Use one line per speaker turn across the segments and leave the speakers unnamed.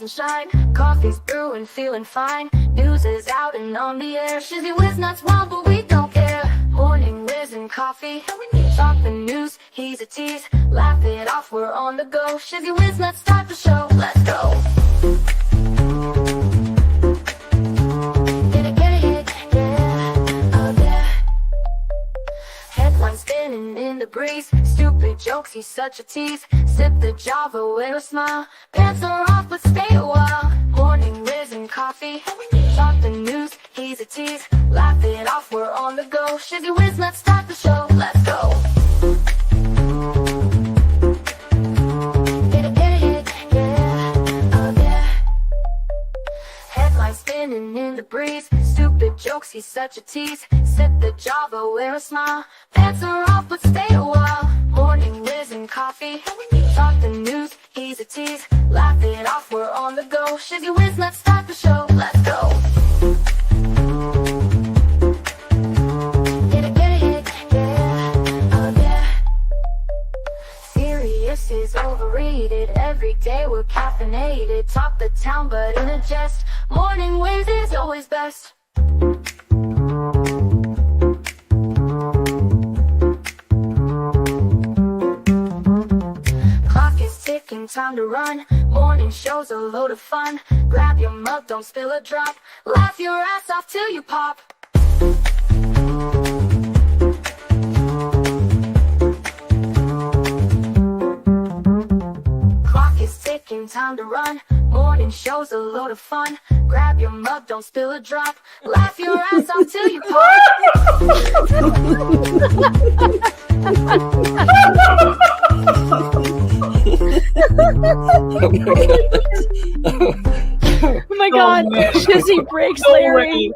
rise and shine. Coffee's brewing, feeling fine. News is out and on the air. Shizzy Whiz nuts wild, but we don't care. Morning Whiz and Coffee. Talk the news, he's a tease. Laugh it off, we're on the go. Shizzy Whiz nuts, start the show. Let's go. Get it, yeah, oh yeah. Headlines spinning in the breeze. Stupid jokes, he's such a tease. Sip the Java, wear a smile. Pants are off, but stay a while. Morning Whiz and Coffee. Talk the news, he's a tease. Laugh it off, we're on the go. Shizzy Whiz, let's start the show. Let's go. Get it, yeah, oh yeah. Headlines spinning in the breeze. Stupid jokes, he's such a tease. Sip the Java, wear a smile. Pants are off, but stay a while. Morning Whiz and Coffee. Talk the news, he's a tease. Laugh it off, we're on the go. Shizzy Whiz, let's start the show. Let's go. Get it, yeah, oh yeah. Serious is overrated. Every day we're caffeinated. Talk the town, but in a jest. Morning Whiz is always best. Time to run. Morning show's a load of fun. Grab your mug, don't spill a drop. Laugh your ass off till you pop. Clock is ticking, time to run. Morning show's a load of fun. Grab your mug, don't spill a drop. Laugh your ass off till you pop.
Oh my god, Shizzy breaks Larry.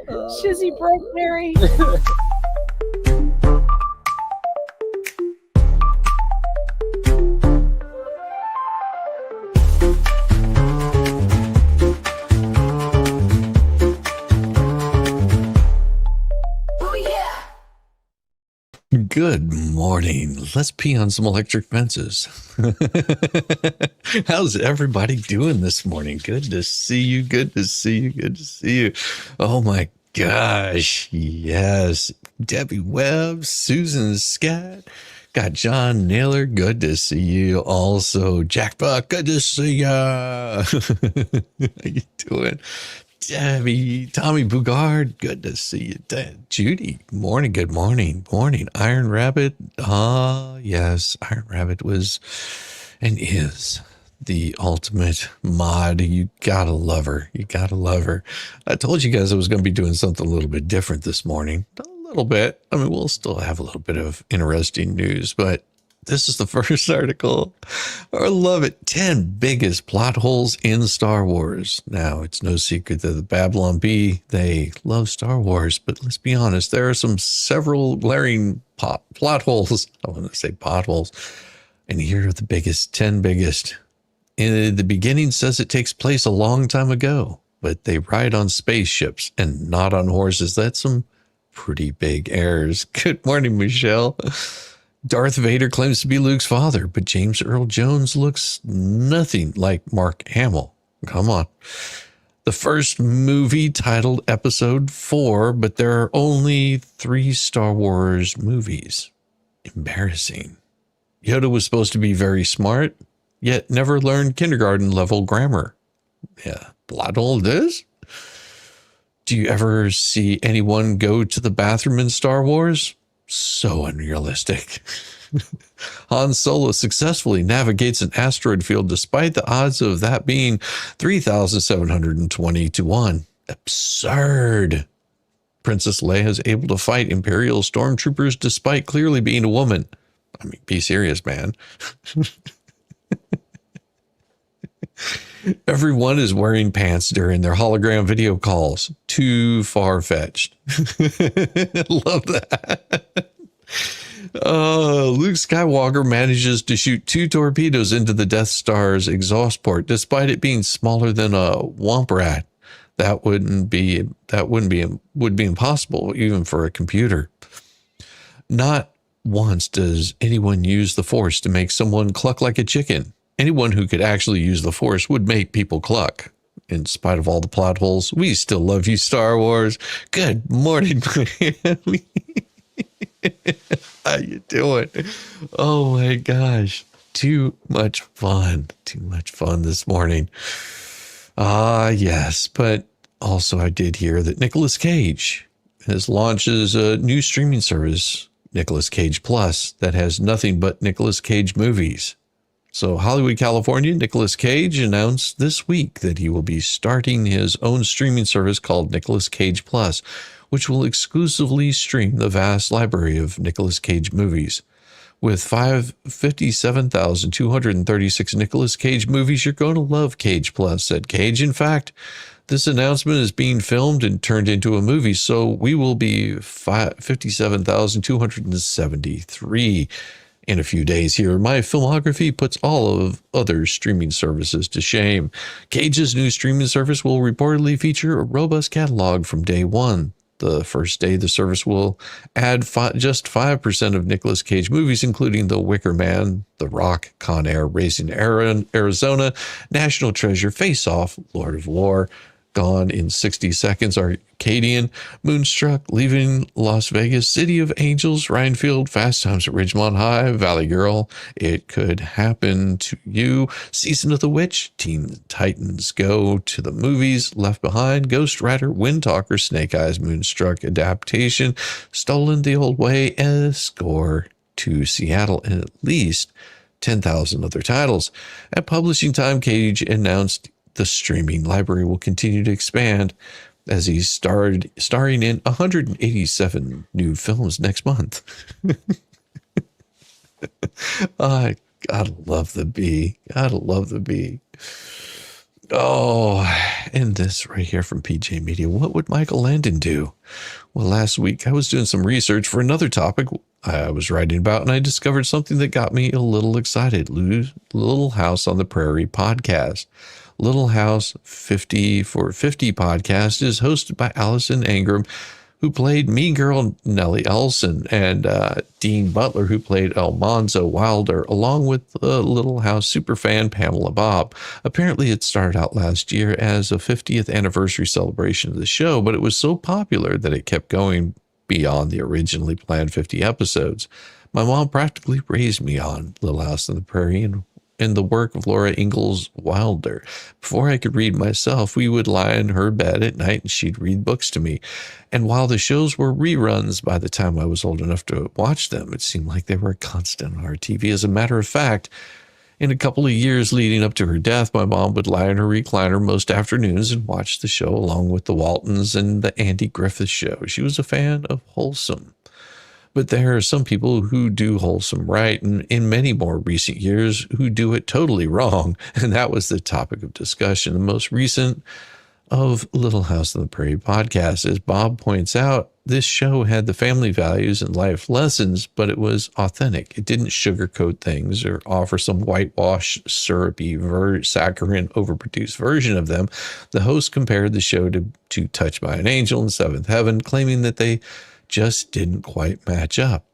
Shizzy broke Larry.
Good morning. Let's pee on some electric fences. How's everybody doing this morning? Good to see you. Good to see you. Good to see you. Oh my gosh. Yes. Debbie Webb, Susan Scott, got John Naylor. Good to see you. Also, Jack Buck. Good to see ya. How you doing? Debbie, Tommy Bugard, good to see you. Judy, morning, good morning, morning. Iron Rabbit, yes, Iron Rabbit was and is the ultimate mod. You gotta love her. You gotta love her. I told you guys I was going to be doing something a little bit different this morning. A little bit. I mean, we'll still have a little bit of interesting news, but this is the first article. I love it. 10 biggest plot holes in Star Wars. Now, it's no secret that the Babylon Bee, they love Star Wars, but let's be honest, there are several glaring plot holes. I want to say potholes. And here are the biggest, 10 biggest. In the beginning says it takes place a long time ago, but they ride on spaceships and not on horses. That's some pretty big errors. Good morning, Michelle. Darth Vader claims to be Luke's father, but James Earl Jones looks nothing like Mark Hamill. Come on. The first movie titled Episode 4, but there are only 3 Star Wars movies. Embarrassing. Yoda was supposed to be very smart, yet never learned kindergarten level grammar. Yeah, plot hole this? Do you ever see anyone go to the bathroom in Star Wars? So unrealistic. Han Solo successfully navigates an asteroid field despite the odds of that being 3,720 to 1. Absurd. Princess Leia is able to fight Imperial stormtroopers despite clearly being a woman. I mean, be serious, man. Everyone is wearing pants during their hologram video calls. Too far-fetched. Love that. Luke Skywalker manages to shoot 2 torpedoes into the Death Star's exhaust port, despite it being smaller than a womp rat. Would be impossible even for a computer. Not once does anyone use the Force to make someone cluck like a chicken. Anyone who could actually use the Force would make people cluck. In spite of all the plot holes, we still love you, Star Wars. Good morning, my family. How you doing? Oh my gosh. Too much fun. Too much fun this morning. Yes. But also I did hear that Nicolas Cage has launches a new streaming service, Nicolas Cage Plus, that has nothing but Nicolas Cage movies. So Hollywood, California, Nicolas Cage announced this week that he will be starting his own streaming service called Nicolas Cage Plus, which will exclusively stream the vast library of Nicolas Cage movies. With 57,236 Nicolas Cage movies, you're going to love Cage Plus, said Cage. In fact, this announcement is being filmed and turned into a movie, so we will be 57,273 in a few days here. My filmography puts all of other streaming services to shame. Cage's new streaming service will reportedly feature a robust catalog from day one. The first day, the service will add just 5% of Nicolas Cage movies, including The Wicker Man, The Rock, Con Air, Raising Arizona, National Treasure, Face Off, Lord of War, Gone in 60 Seconds, Arcadian, Moonstruck, Leaving Las Vegas, City of Angels, Rhinefield, Fast Times at Ridgemont High, Valley Girl, It Could Happen to You, Season of the Witch, Teen Titans Go to the Movies, Left Behind, Ghost Rider, Wind Talker, Snake Eyes, Moonstruck Adaptation, Stolen the Old Way, Escort to Seattle, and at least 10,000 other titles. At publishing time, Cage announced the streaming library will continue to expand as he's starring in 187 new films next month. I gotta love the bee. Gotta love the bee. Oh, and this right here from PJ Media. What would Michael Landon do? Well, last week I was doing some research for another topic I was writing about, and I discovered something that got me a little excited. Little House on the Prairie podcast. Little House 50 for 50 podcast is hosted by Allison Ingram, who played Mean Girl Nellie Elson, and Dean Butler, who played Almanzo Wilder, along with Little House superfan Pamela Bob. Apparently, it started out last year as a 50th anniversary celebration of the show, but it was so popular that it kept going beyond the originally planned 50 episodes. My mom practically raised me on Little House on the Prairie and the work of Laura Ingalls Wilder. Before I could read myself, we would lie in her bed at night and she'd read books to me. And while the shows were reruns by the time I was old enough to watch them, it seemed like they were a constant on our TV. As a matter of fact, in a couple of years leading up to her death, my mom would lie in her recliner most afternoons and watch the show along with the Waltons and the Andy Griffith Show. She was a fan of wholesome. But there are some people who do wholesome right, and in many more recent years who do it totally wrong. And that was the topic of discussion. The most recent of Little House on the Prairie podcast. As Bob points out, this show had the family values and life lessons, but it was authentic. It didn't sugarcoat things or offer some whitewash, syrupy, saccharine, overproduced version of them. The host compared the show to Touched by an Angel and Seventh Heaven, claiming that they just didn't quite match up.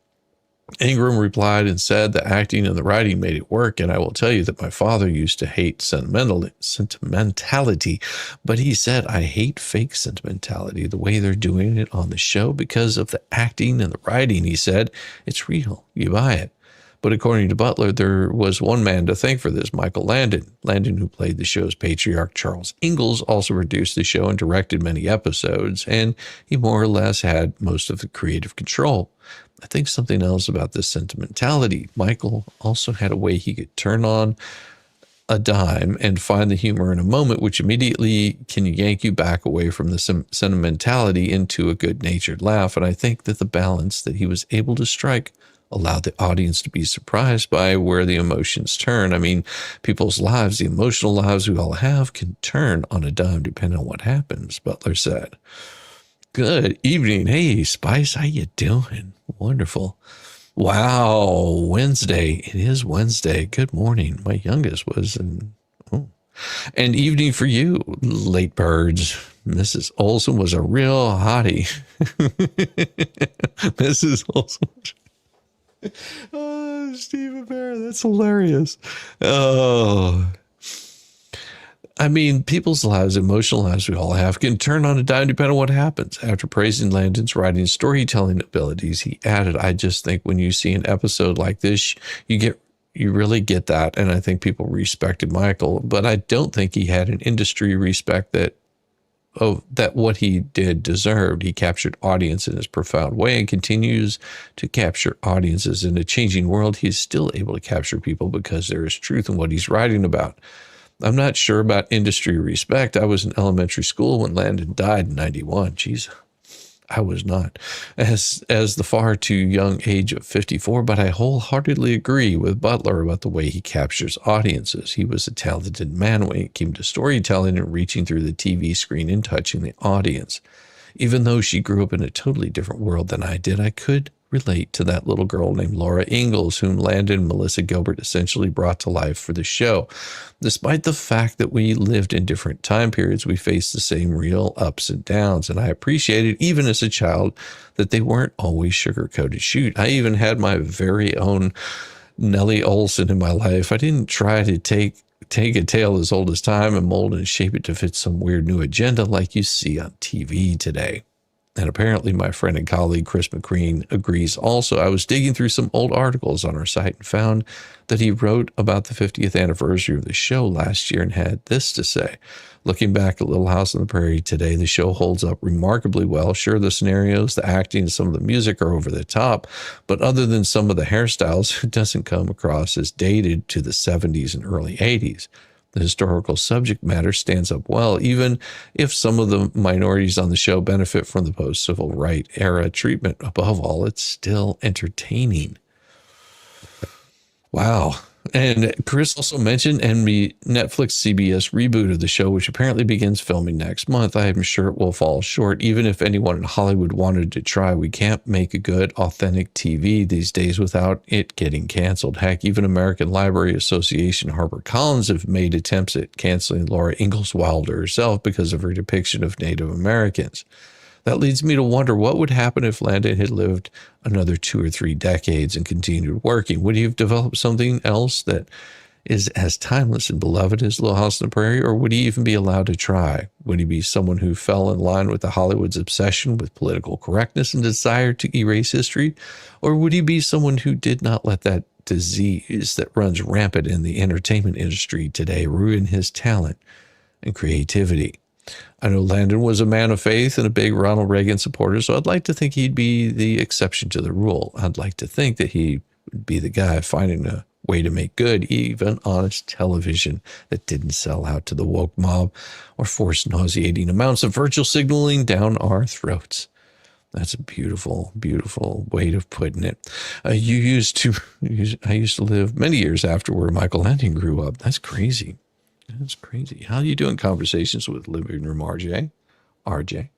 Ingram replied and said the acting and the writing made it work, and I will tell you that my father used to hate sentimentality, but he said, I hate fake sentimentality, the way they're doing it on the show because of the acting and the writing. He said, it's real, you buy it. But according to Butler, there was one man to thank for this, Michael Landon. Landon, who played the show's patriarch Charles Ingalls, also produced the show and directed many episodes, and he more or less had most of the creative control. I think something else about this sentimentality. Michael also had a way he could turn on a dime and find the humor in a moment, which immediately can yank you back away from the sentimentality into a good-natured laugh. And I think that the balance that he was able to strike allowed the audience to be surprised by where the emotions turn. I mean, people's lives, the emotional lives we all have, can turn on a dime depending on what happens, Butler said. Good evening. Hey, Spice, how you doing? Wonderful. Wow, Wednesday. It is Wednesday. Good morning. My youngest was in... Oh. And evening for you, late birds. Mrs. Olson was a real hottie. Mrs. Olson... Stephen Bear. That's hilarious. Oh, I mean, people's lives, emotional lives we all have, can turn on a dime depending on what happens. After praising Landon's writing and storytelling abilities, he added, I just think when you see an episode like this, you really get that. And I think people respected Michael, but I don't think he had an industry respect that what he did deserved. He captured audience in his profound way and continues to capture audiences in a changing world. He's still able to capture people because there is truth in what he's writing about. I'm not sure about industry respect. I was in elementary school when Landon died in 91. Jeez, I was not as the far too young age of 54, but I wholeheartedly agree with Butler about the way he captures audiences. He was a talented man when it came to storytelling and reaching through the TV screen and touching the audience. Even though she grew up in a totally different world than I did, I could relate to that little girl named Laura Ingalls, whom Landon and Melissa Gilbert essentially brought to life for the show. Despite the fact that we lived in different time periods, we faced the same real ups and downs, and I appreciated, even as a child, that they weren't always sugar-coated. Shoot, I even had my very own Nellie Olson in my life. I didn't try to take a tale as old as time and mold and shape it to fit some weird new agenda like you see on TV today. And apparently my friend and colleague Chris McCreen agrees also. I was digging through some old articles on our site and found that he wrote about the 50th anniversary of the show last year and had this to say. Looking back at Little House on the Prairie today, the show holds up remarkably well. Sure, the scenarios, the acting, and some of the music are over the top, but other than some of the hairstyles, it doesn't come across as dated to the 70s and early 80s. The historical subject matter stands up well, even if some of the minorities on the show benefit from the post-civil rights era treatment. Above all, it's still entertaining. Wow. And Chris also mentioned Netflix CBS reboot of the show, which apparently begins filming next month. I am sure it will fall short. Even if anyone in Hollywood wanted to try, we can't make a good, authentic TV these days without it getting canceled. Heck, even American Library Association HarperCollins have made attempts at canceling Laura Ingalls Wilder herself because of her depiction of Native Americans. That leads me to wonder what would happen if Landon had lived another 2 or 3 decades and continued working. Would he have developed something else that is as timeless and beloved as Little House on the Prairie, or would he even be allowed to try? Would he be someone who fell in line with the Hollywood's obsession with political correctness and desire to erase history? Or would he be someone who did not let that disease that runs rampant in the entertainment industry today ruin his talent and creativity? I know Landon was a man of faith and a big Ronald Reagan supporter, so I'd like to think he'd be the exception to the rule. I'd like to think that he would be the guy finding a way to make good, even honest television that didn't sell out to the woke mob or force nauseating amounts of virtual signaling down our throats. That's a beautiful, beautiful way of putting it. I used to live many years after where Michael Landon grew up. That's crazy. That's crazy. How are you doing conversations with Living Room RJ? RJ?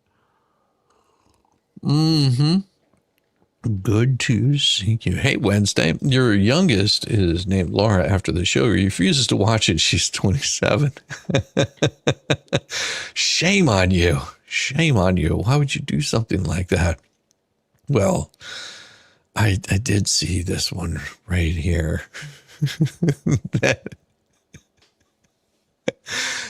Good to see you. Hey, Wednesday. Your youngest is named Laura after the show. He refuses to watch it. She's 27. Shame on you. Shame on you. Why would you do something like that? Well, I did see this one right here.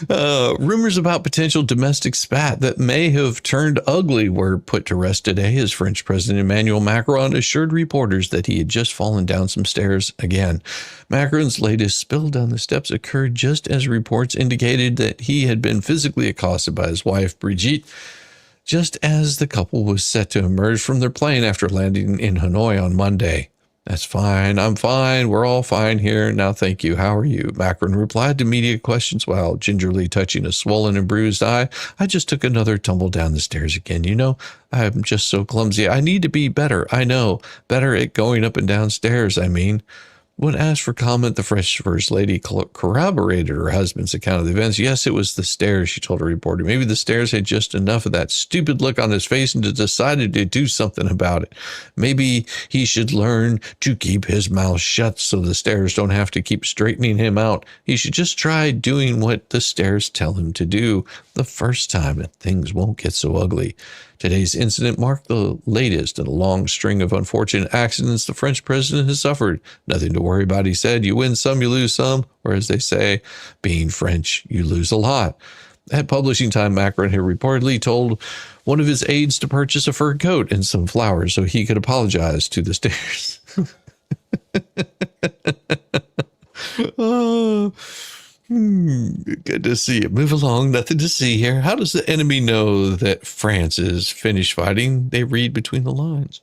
Rumors about potential domestic spat that may have turned ugly were put to rest today as French President Emmanuel Macron assured reporters that he had just fallen down some stairs again. Macron's latest spill down the steps occurred just as reports indicated that he had been physically accosted by his wife, Brigitte, just as the couple was set to emerge from their plane after landing in Hanoi on Monday. That's fine. I'm fine. We're all fine here. Now, thank you. How are you? Macron replied to media questions while gingerly touching a swollen and bruised eye. I just took another tumble down the stairs again. You know, I'm just so clumsy. I need to be better. I know. Better at going up and down stairs, I mean. When asked for comment, the French First Lady corroborated her husband's account of the events. Yes, it was the stairs, she told a reporter. Maybe the stairs had just enough of that stupid look on his face and decided to do something about it. Maybe he should learn to keep his mouth shut so the stairs don't have to keep straightening him out. He should just try doing what the stairs tell him to do the first time, and things won't get so ugly. Today's incident marked the latest in a long string of unfortunate accidents the French president has suffered. Nothing to worry about, he said. You win some, you lose some. Or as they say, being French, you lose a lot. At publishing time, Macron had reportedly told one of his aides to purchase a fur coat and some flowers so he could apologize to the stairs. Oh. Good to see you. Move along. Nothing to see here. How does the enemy know that France is finished fighting? They read between the lines.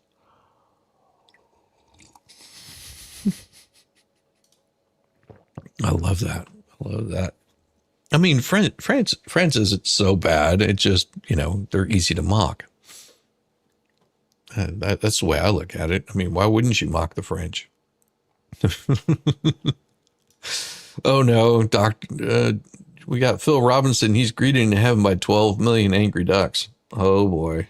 I love that. I love that. I mean, France isn't so bad. It just, they're easy to mock. That's the way I look at it. I mean, why wouldn't you mock the French? Oh no, we got Phil Robinson. He's greeted in heaven by 12 million angry ducks. Oh boy.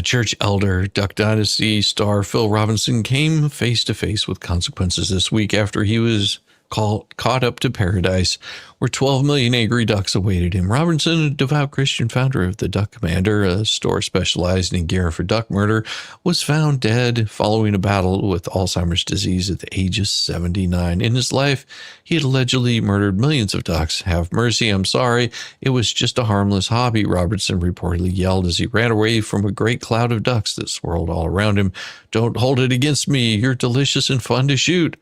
Church elder, Duck Dynasty star Phil Robinson came face to face with consequences this week after he was caught up to paradise, where 12 million angry ducks awaited him. Robinson, a devout Christian founder of the Duck Commander, a store specializing in gear for duck murder, was found dead following a battle with Alzheimer's disease at the age of 79. In his life, he had allegedly murdered millions of ducks. Have mercy, I'm sorry. It was just a harmless hobby, Robertson reportedly yelled as he ran away from a great cloud of ducks that swirled all around him. Don't hold it against me. You're delicious and fun to shoot.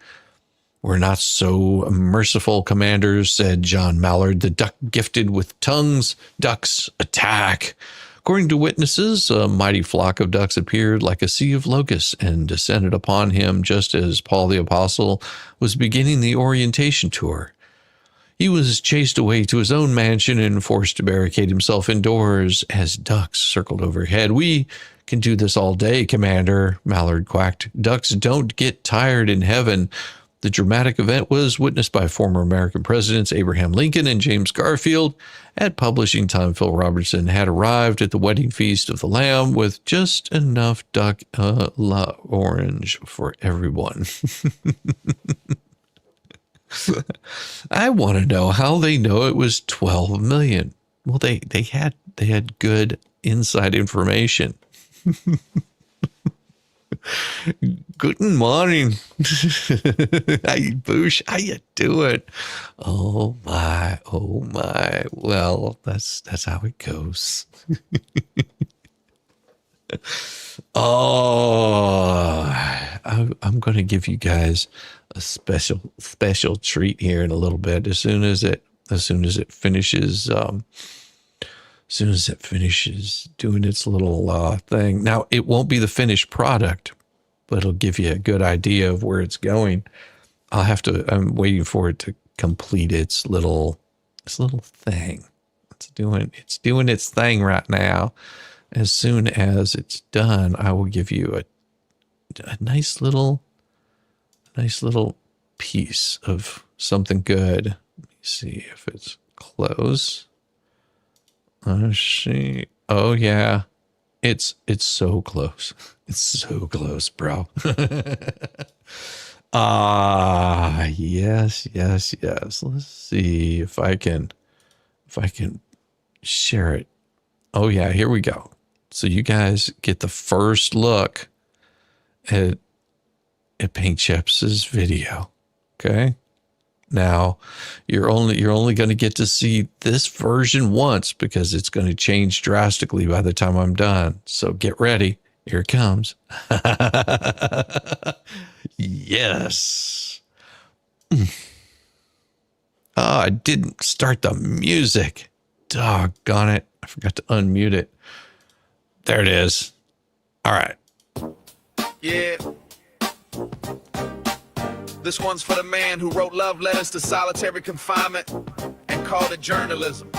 We're not so merciful, commanders, said John Mallard, the duck gifted with tongues. Ducks attack. According to witnesses, a mighty flock of ducks appeared like a sea of locusts and descended upon him just as Paul the Apostle was beginning the orientation tour. He was chased away to his own mansion and forced to barricade himself indoors as ducks circled overhead. We can do this all day, Commander, Mallard quacked. Ducks don't get tired in heaven. The dramatic event was witnessed by former American presidents Abraham Lincoln and James Garfield. At publishing time, Phil Robertson had arrived at the wedding feast of the Lamb with just enough duck la orange for everyone. I want to know how they know it was 12 million. Well, they had good inside information. Good morning. Hey, Boosh, how you doing? Oh my. Well, that's how it goes. I'm going to give you guys a special treat here in a little bit. As soon as it finishes, doing its little thing. Now, it won't be the finished product, but it'll give you a good idea of where it's going. I'm waiting for it to complete its little thing. It's doing its thing right now. As soon as it's done, I will give you a nice little piece of something good. Let me see if it's close. See. Oh yeah, it's so close. It's so close, bro. Yes. Let's see if I can share it. Oh yeah, here we go. So you guys get the first look at Paint Chips' video. Okay. Now, you're only going to get to see this version once because it's going to change drastically by the time I'm done. So get ready. Here it comes. Yes. I didn't start the music. Doggone it. I forgot to unmute it. There it is. All right.
Yeah. This one's for the man who wrote love letters to solitary confinement and called it journalism.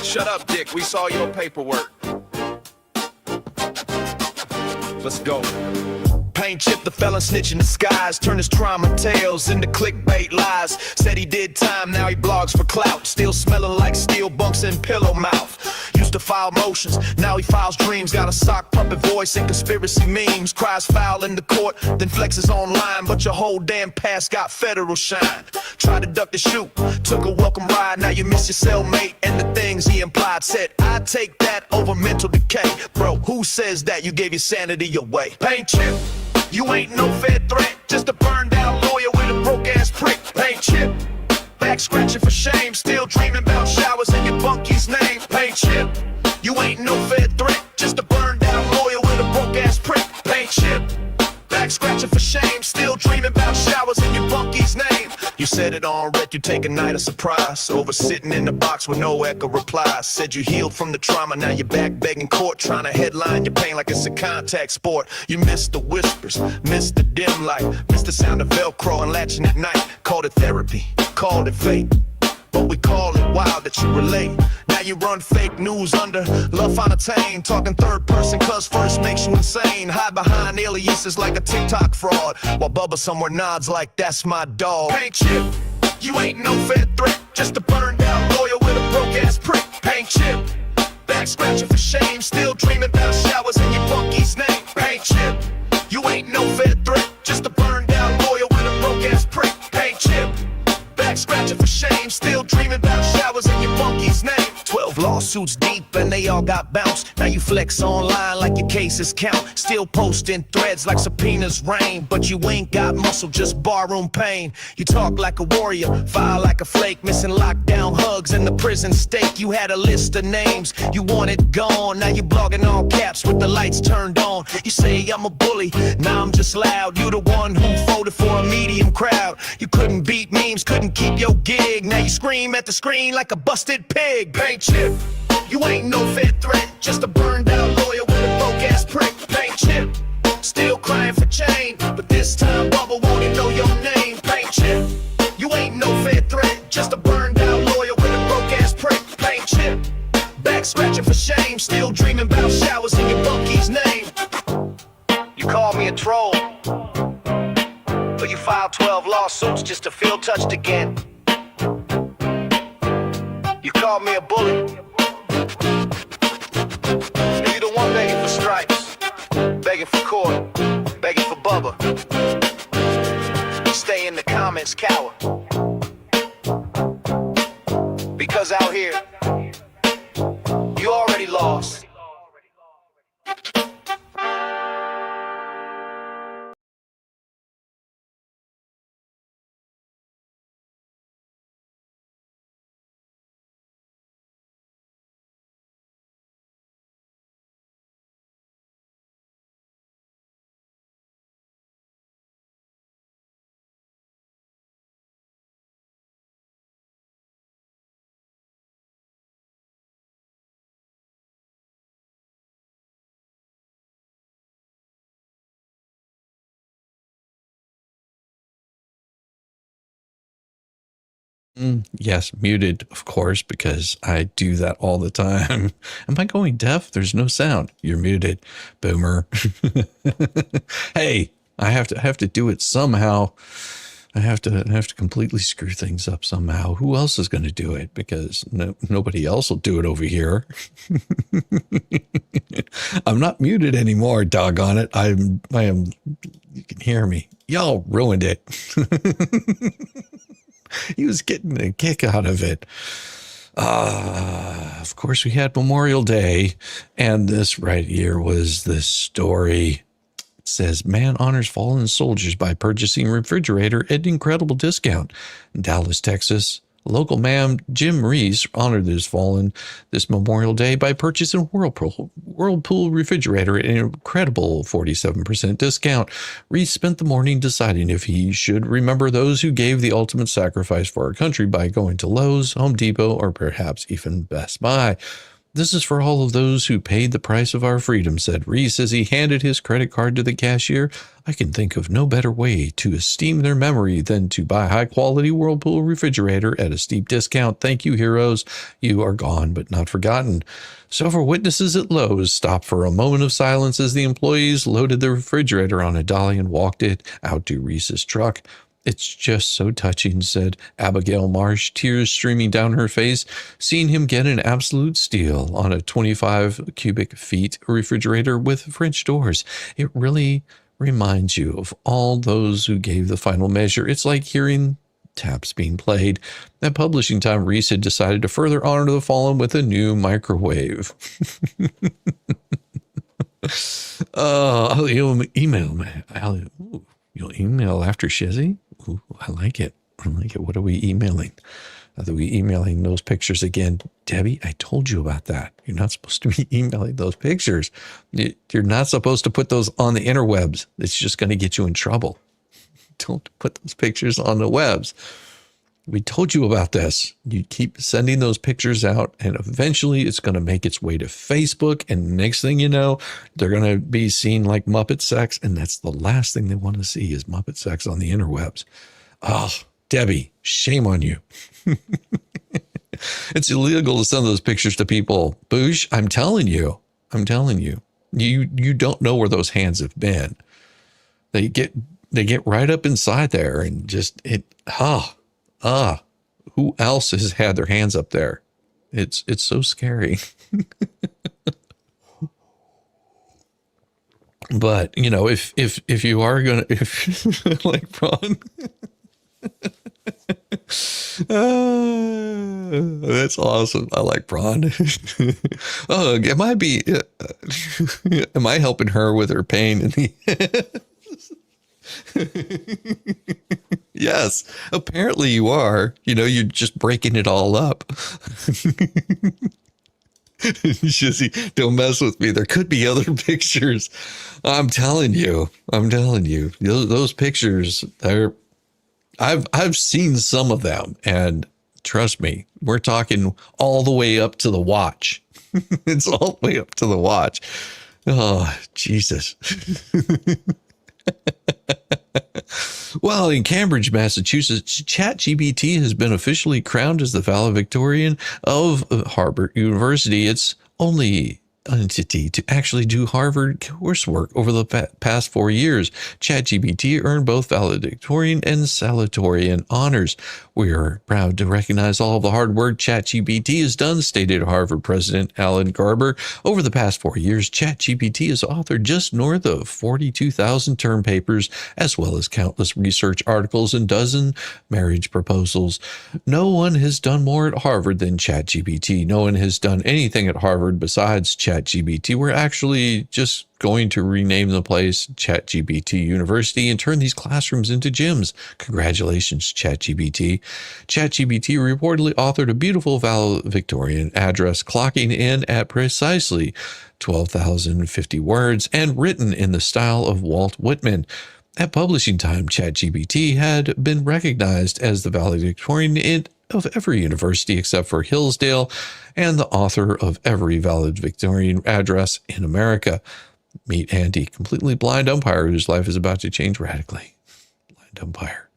Shut up, Dick. We saw your paperwork. Let's go. Paint chip, the felon snitch in disguise. Turn his trauma tales into clickbait lies. Said he did time, now he blogs for clout. Still smelling like steel bunks and pillow mouth. Used to file motions, now he files dreams. Got a sock puppet voice and conspiracy memes. Cries foul in the court, then flexes online. But your whole damn past got federal shine. Tried to duck the shoot, took a welcome ride. Now you miss your cellmate and the things he implied. Said, I'd take that over mental decay. Bro, who says that you gave your sanity away? Paint chip. You ain't no fair threat, just a burned out lawyer with a broke ass prick. Paint chip, back scratching for shame, still dreaming about showers in your bunky's name. Paint chip, you ain't no fair threat, just a burned out lawyer with a broke ass prick. Paint chip, back scratching for shame, still dreaming about showers in your bunky's name. You said it on red, you take a night of surprise, over sitting in the box with no echo reply. Said you healed from the trauma, now you're back begging court, trying to headline your pain like it's a contact sport. You missed the whispers, missed the dim light, missed the sound of Velcro and latching at night. Called it therapy, called it fate, but we call it wild that you relate. Now you run fake news under love fontaine, talking third person cause first makes you insane. Hide behind aliases like a TikTok fraud, while Bubba somewhere nods like that's my dog. Paint chip, you ain't no fair threat, just a burned out lawyer with a broke ass prick. Paint chip, back scratching for shame, still dreaming about showers in your bunky's name. Paint chip, you ain't no fair threat, just a burned out lawyer with a broke ass prick. Paint chip, back scratching for shame, still dreaming about showers in your bunky's name. 12 lawsuits deep and they all got bounced. Now you flex online like your cases count. Still posting threads like subpoenas rain, but you ain't got muscle, just barroom pain. You talk like a warrior, file like a flake, missing lockdown hugs in the prison state. You had a list of names you wanted gone, now you blogging all caps with the lights turned on. You say I'm a bully, now I'm just loud. You the one who voted for a medium crowd. You couldn't beat memes, couldn't keep your gig. Now you scream at the screen like a busted pig. Paint chip, you ain't no fair threat, just a burned out lawyer with a broke ass prick. Paint chip, still crying for change, but this time Bubba won't even know your name. Paint chip, you ain't no fair threat, just a burned out lawyer with a broke ass prick. Paint chip, back scratching for shame, still dreaming about showers in your bunky's name. You call me a troll, but you filed 12 lawsuits just to feel touched again. You called me a bully. You're the one begging for stripes, begging for court, begging for Bubba. You stay in the comments, cower. Because out here, you already lost.
Yes, muted, of course, because I do that all the time. Am I going deaf? There's no sound. You're muted, boomer. Hey, I have to do it somehow. I have to completely screw things up somehow. Who else is going to do it? Because nobody else will do it over here. I'm not muted anymore. Doggone it! I am. You can hear me. Y'all ruined it. He was getting a kick out of it. Of course, we had Memorial Day, and this right here was the story. It says, man honors fallen soldiers by purchasing refrigerator at incredible discount. In Dallas, Texas, local man Jim Reese honored his fallen this Memorial Day by purchasing a Whirlpool refrigerator at an incredible 47% discount. Reese spent the morning deciding if he should remember those who gave the ultimate sacrifice for our country by going to Lowe's, Home Depot, or perhaps even Best Buy. This is for all of those who paid the price of our freedom, said Reese as he handed his credit card to the cashier. I can think of no better way to esteem their memory than to buy a high-quality Whirlpool refrigerator at a steep discount. Thank you, heroes. You are gone, but not forgotten. Several witnesses at Lowe's stopped for a moment of silence as the employees loaded the refrigerator on a dolly and walked it out to Reese's truck. It's just so touching, said Abigail Marsh, tears streaming down her face, seeing him get an absolute steal on a 25 cubic feet refrigerator with French doors. It really reminds you of all those who gave the final measure. It's like hearing taps being played. At publishing time, Reese had decided to further honor the fallen with a new microwave. You'll email me. You'll email after Shizzy? Ooh, I like it. I like it. What are we emailing? Are we emailing those pictures again? Debbie, I told you about that. You're not supposed to be emailing those pictures. You're not supposed to put those on the interwebs. It's just going to get you in trouble. Don't put those pictures on the webs. We told you about this. You keep sending those pictures out, and eventually it's going to make its way to Facebook. And next thing you know, they're going to be seen like Muppet sex. And that's the last thing they want to see is Muppet sex on the interwebs. Oh, Debbie, shame on you. It's illegal to send those pictures to people. Boosh, I'm telling you. You don't know where those hands have been. They get right up inside there and just who else has had their hands up there? It's so scary. But you know, if you are gonna, if like Ron, that's awesome. I like Braun. Oh, am I helping her with her pain in the Yes, apparently you are. You know, you're just breaking it all up. Shizzy, don't mess with me. There could be other pictures. I'm telling you. Those pictures are. I've seen some of them, and trust me, we're talking all the way up to the watch. It's all the way up to the watch. Oh, Jesus. Well, in Cambridge, Massachusetts, ChatGPT has been officially crowned as the valedictorian of Harvard University. It's only entity to actually do Harvard coursework over the past 4 years. ChatGPT earned both valedictorian and salutatorian honors. We are proud to recognize all of the hard work ChatGPT has done, stated Harvard President Alan Garber. Over the past 4 years, ChatGPT has authored just north of 42,000 term papers, as well as countless research articles and dozen marriage proposals. No one has done more at Harvard than ChatGPT. No one has done anything at Harvard besides ChatGPT. We're actually just going to rename the place ChatGPT University and turn these classrooms into gyms. Congratulations, ChatGPT. ChatGPT reportedly authored a beautiful valedictorian address clocking in at precisely 12,050 words and written in the style of Walt Whitman. At publishing time, ChatGPT had been recognized as the valedictorian of every university except for Hillsdale and the author of every valedictorian address in America. Meet Andy, completely blind umpire whose life is about to change radically. Blind umpire.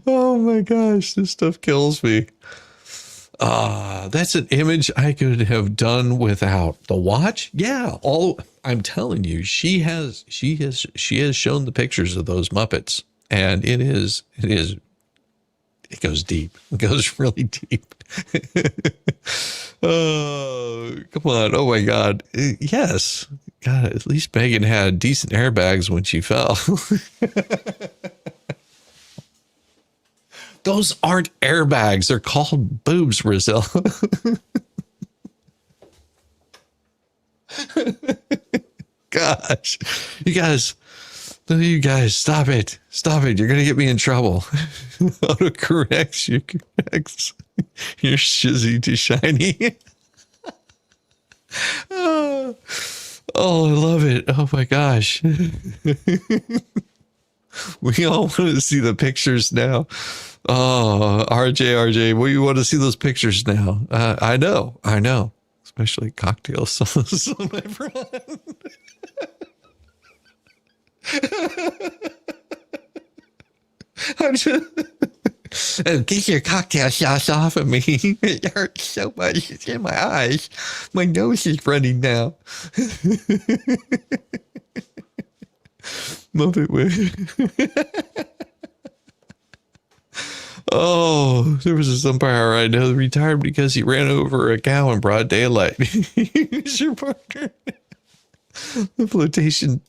Oh my gosh, this stuff kills me. That's an image I could have done without. The watch? Yeah, I'm telling you, she has shown the pictures of those Muppets, and it goes deep. It goes really deep. Oh, come on. Oh my God. Yes. God, at least Megan had decent airbags when she fell. Those aren't airbags. They're called boobs, Brazil. Gosh, you guys, stop it. Stop it. You're going to get me in trouble. Autocorrects you corrects. You're shizzy to shiny. Oh, I love it. Oh my gosh. We all want to see the pictures now. Oh, RJ, well, you want to see those pictures now? I know, especially cocktail sauce on my front. I'm just, oh, get your cocktail sauce off of me. It hurts so much. It's in my eyes. My nose is running now. Love it with. Oh, there was this umpire I know retired because he ran over a cow in broad daylight. He's your partner. They're flotation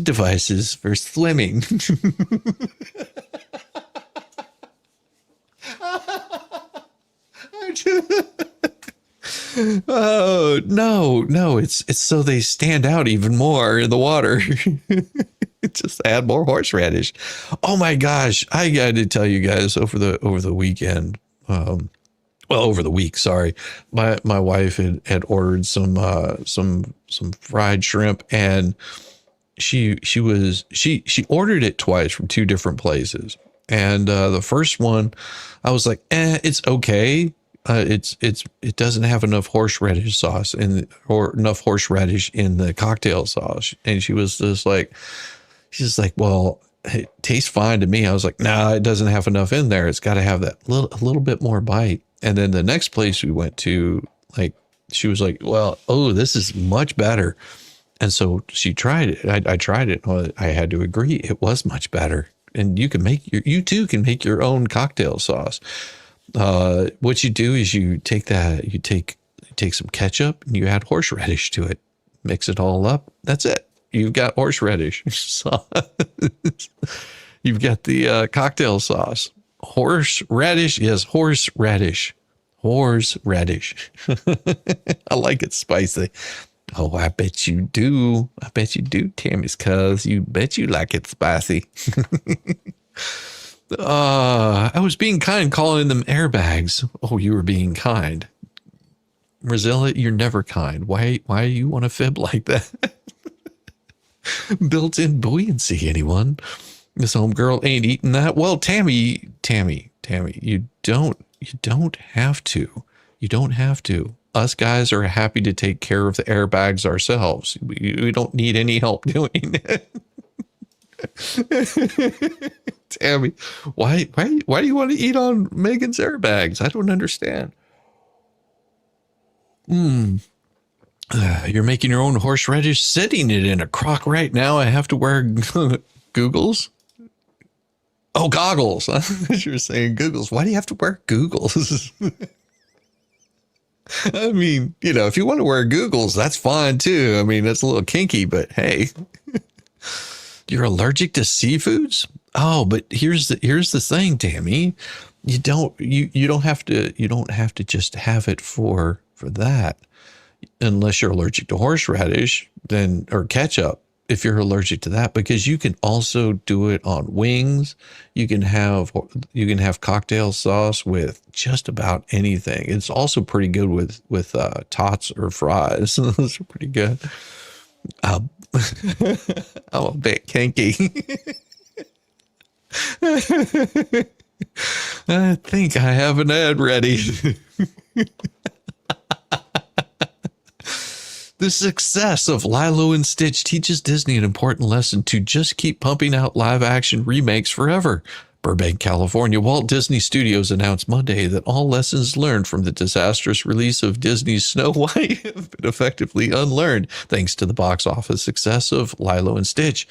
devices for swimming. Oh, no, it's so they stand out even more in the water. Just add more horseradish. Oh my gosh, I got to tell you guys over the weekend, over the week, sorry. My wife had ordered some fried shrimp, and she ordered it twice from two different places. And the first one, I was like, it's okay. It doesn't have enough horseradish sauce or enough horseradish in the cocktail sauce. And she's just like, well, it tastes fine to me. I was like, nah, it doesn't have enough in there. It's got to have that a little bit more bite. And then the next place we went to, like, she was like, well, oh, this is much better. And so she tried it. I tried it. Well, I had to agree. It was much better. And you too can make your own cocktail sauce. What you do is you take some ketchup and you add horseradish to it, mix it all up. That's it. You've got horseradish sauce. You've got the cocktail sauce. Horseradish. Yes, horseradish. Horseradish. I like it spicy. Oh, I bet you do. I bet you do, Tammy's cuz. You bet you like it spicy. I was being kind calling them airbags. Oh, you were being kind. Mozilla, you're never kind. Why do you want to fib like that? Built-in buoyancy, anyone? This homegirl ain't eating that. Well, Tammy, you don't have to. You don't have to. Us guys are happy to take care of the airbags ourselves. We don't need any help doing it. Tammy, why do you want to eat on Megan's airbags? I don't understand. You're making your own horseradish, setting it in a crock right now. I have to wear googles. Oh, goggles. You were saying googles. Why do you have to wear googles? I mean, if you want to wear googles, that's fine too. I mean, that's a little kinky, but hey, you're allergic to seafoods? Oh, but here's the thing, Tammy. You don't have to just have it for that. Unless you're allergic to horseradish, or ketchup, if you're allergic to that, because you can also do it on wings. You can have cocktail sauce with just about anything. It's also pretty good with tots or fries. Those are pretty good. I'm a bit kinky. I think I have an ad ready. The success of Lilo and Stitch teaches Disney an important lesson to just keep pumping out live-action remakes forever. Burbank, California, Walt Disney Studios announced Monday that all lessons learned from the disastrous release of Disney's Snow White have been effectively unlearned thanks to the box office success of Lilo and Stitch.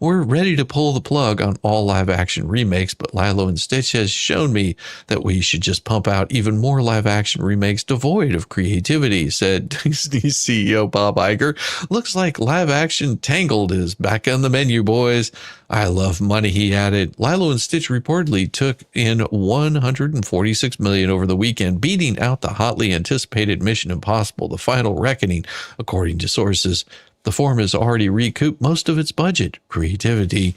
We're ready to pull the plug on all live-action remakes, but Lilo and Stitch has shown me that we should just pump out even more live-action remakes devoid of creativity, said Disney CEO Bob Iger. Looks like live-action Tangled is back on the menu, boys. I love money, he added. Lilo and Stitch reportedly took in $146 million over the weekend, beating out the hotly anticipated Mission Impossible: The Final Reckoning, according to sources. The form has already recouped most of its budget. Creatively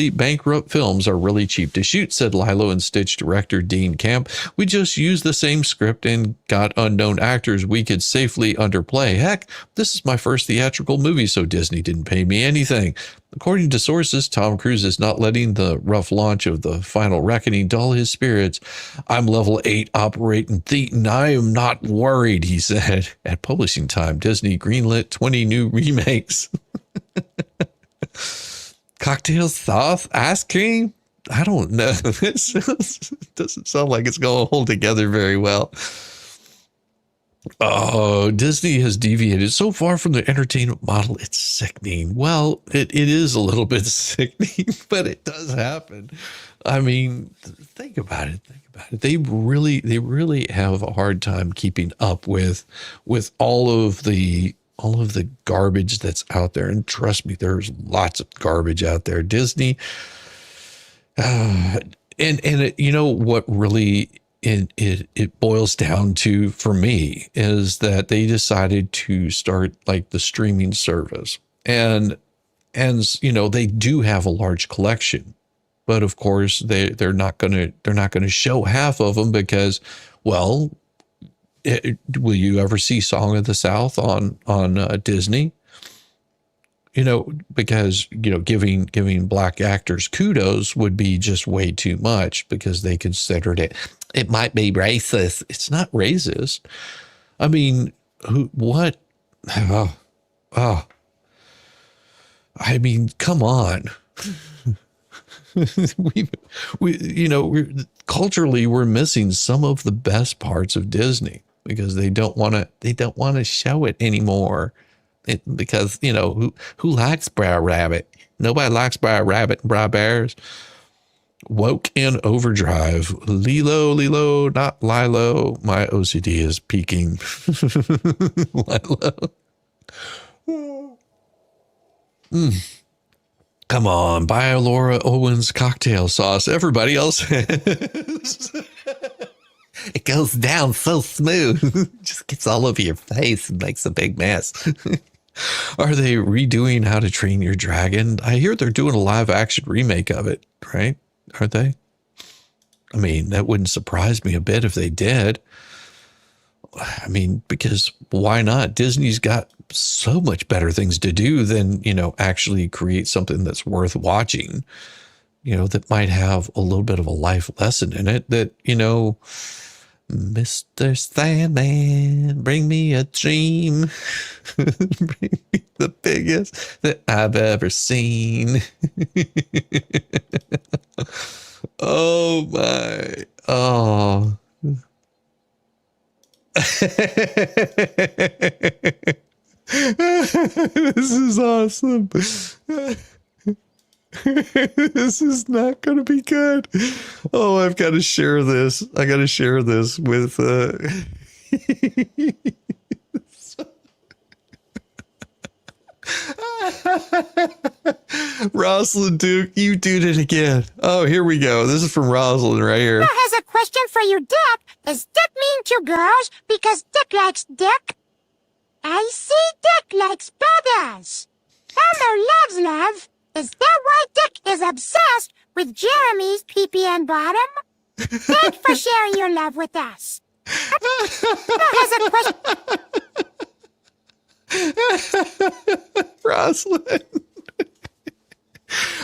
bankrupt films are really cheap to shoot, said Lilo and Stitch director Dean Camp. We just used the same script and got unknown actors we could safely underplay. Heck, this is my first theatrical movie, so Disney didn't pay me anything. According to sources, Tom Cruise is not letting the rough launch of the Final Reckoning dull his spirits. I'm level 8 operating Thetan. I am not worried, he said. At publishing time, Disney greenlit 20 new remakes. Cocktail sauce, ice cream? I don't know. This doesn't sound like it's going to hold together very well. Oh, Disney has deviated so far from the entertainment model. It's sickening. Well, it is a little bit sickening, but it does happen. I mean, think about it. They really have a hard time keeping up with all of the garbage that's out there. And trust me, there's lots of garbage out there. Disney, and you know what really it boils down to for me is that they decided to start like the streaming service, and you know, they do have a large collection, but of course they're not gonna show half of them because, well, will you ever see Song of the South on Disney? You know, because, you know, giving black actors kudos would be just way too much because they considered it might be racist. It's not racist. I mean, what? Oh, I mean, come on. Culturally, we're missing some of the best parts of Disney because they don't want to show it anymore. Because, you know, who likes Brer Rabbit? Nobody likes Brer Rabbit and Brer Bears. Woke in overdrive. Lilo, not Lilo. My OCD is peaking. Lilo. Come on, buy Laura Owens cocktail sauce. Everybody else has. It goes down so smooth. Just gets all over your face and makes a big mess. Are they redoing How to Train Your Dragon? I hear they're doing a live action remake of it, right? Aren't they? I mean, that wouldn't surprise me a bit if they did. I mean, because why not? Disney's got so much better things to do than, you know, actually create something that's worth watching, you know, that might have a little bit of a life lesson in it that, you know, Mr. Sandman, bring me a dream. Bring me the biggest that I've ever seen. Oh my. Oh. This is awesome. This is not going to be good. Oh, I've got to share this. I got to share this with Rosalind Duke. You did it again. Oh, here we go. This is from Rosalind right here.
Has a question for you, Dick. Is Dick mean to girls because Dick likes Dick? I see Dick likes brothers. Elmer loves love. Is that why Dick is obsessed with Jeremy's pee-pee and bottom? Thanks for sharing your love with us. Has a question.
Rosalind.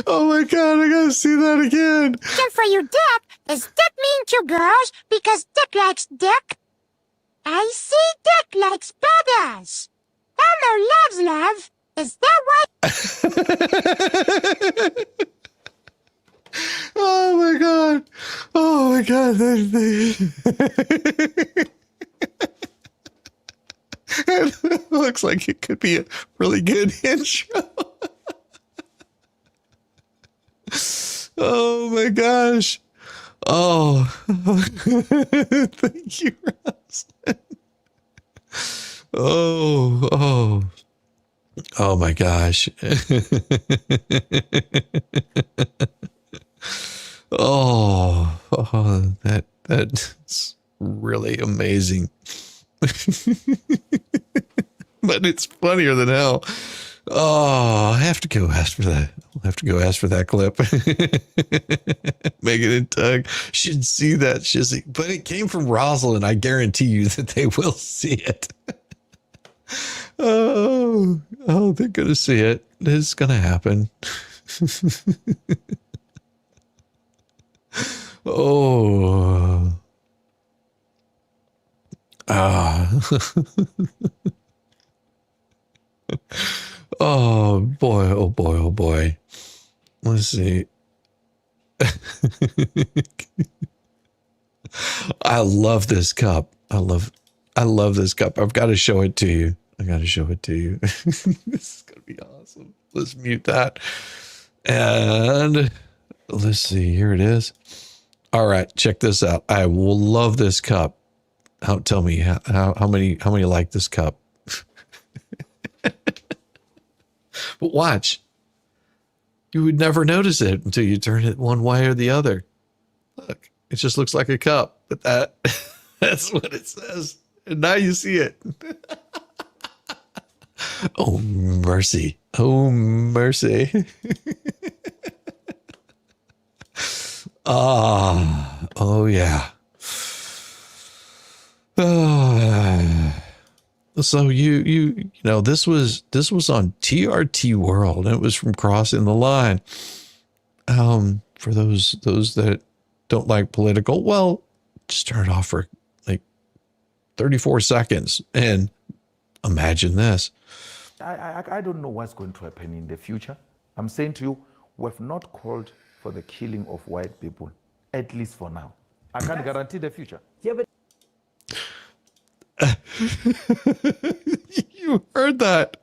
Oh my God, I gotta see that again.
Question for you, Dick. Is Dick mean to girls because Dick likes Dick? I see Dick likes brothers. Elmer loves love. Is that why?
Oh my God. Oh my God. It looks like it could be a really good intro. Oh my gosh. Oh, thank you, Rosalind. Oh my gosh. That's really amazing. But it's funnier than hell. Oh, I have to go ask for that. I'll have to go ask for that clip. Megan and Doug should see that shizzy. But it came from Rosalind. I guarantee you that they will see it. Oh, they're gonna see it. It's gonna happen. Oh, ah, oh boy, oh boy, oh boy. Let's see. I love this cup. I love this cup. I've got to show it to you. I got to show it to you. This is gonna be awesome. Let's mute that. And let's see. Here it is. All right, check this out. I will love this cup. Tell me how many like this cup. But watch. You would never notice it until you turn it one way or the other. Look, it just looks like a cup, but that's what it says. And now you see it. Oh, mercy. Oh, mercy. Oh yeah. So you know, this was on TRT World, and it was from Crossing the Line. For those that don't like political, well, just turn it off for like 34 seconds and imagine this.
I don't know what's going to happen in the future. I'm saying to you, we've not called for the killing of white people, at least for now. I can't guarantee the future.
Yeah, but
You heard that.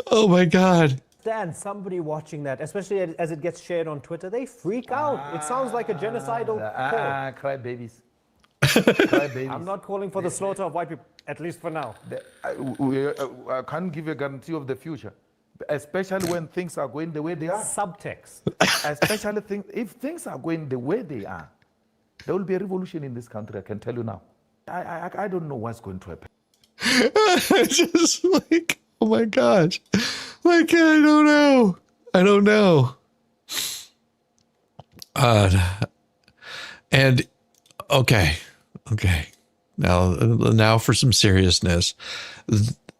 Oh my God.
Dan, somebody watching that, especially as it gets shared on Twitter, they freak out. It sounds like a genocidal call.
Cry babies. Cry babies.
I'm not calling for the slaughter of white people, at least for now.
I can't give you a guarantee of the future, especially when things are going the way they are.
Subtext.
Especially if things are going the way they are, there will be a revolution in this country, I can tell you now. I don't know what's going to happen.
Just like, oh my gosh. Like, I don't know. I don't know. And okay. Now for some seriousness.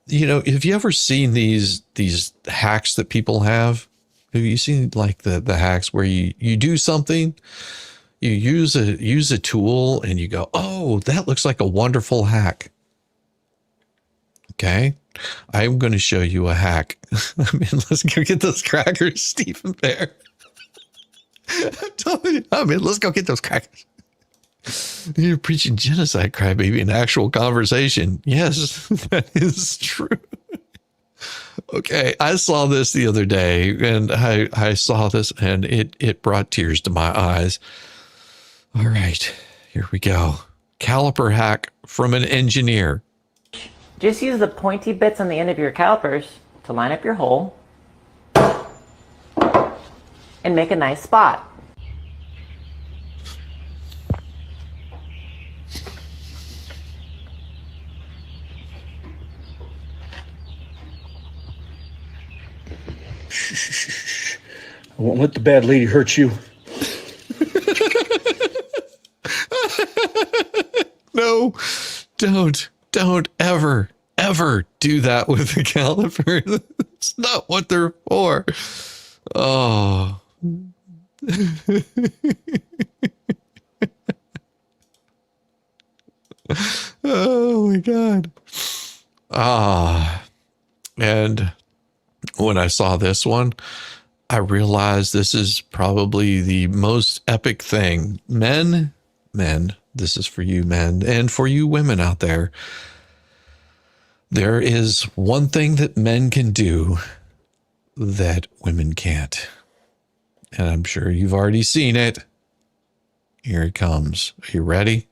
You know, have you ever seen these hacks that people have? Have you seen like the hacks where you do something, you use a tool and you go, oh, that looks like a wonderful hack. Okay. I'm going to show you a hack. I mean, let's go get those crackers, Stephen Bear. I'm telling you, let's go get those crackers. You're preaching genocide, crybaby, in actual conversation. Yes, that is true. Okay, I saw this the other day, and I saw this, and it brought tears to my eyes. All right, here we go. Caliper hack from an engineer.
Just use the pointy bits on the end of your calipers to line up your hole and make a nice spot.
I won't let the bad lady hurt you.
No, don't ever do that with a caliper. It's not what they're for. Oh. Oh my God. And when I saw this one, I realized this is probably the most epic thing. Men, this is for you men and for you women out there. There is one thing that men can do that women can't. And I'm sure you've already seen it. Here it comes. Are you ready?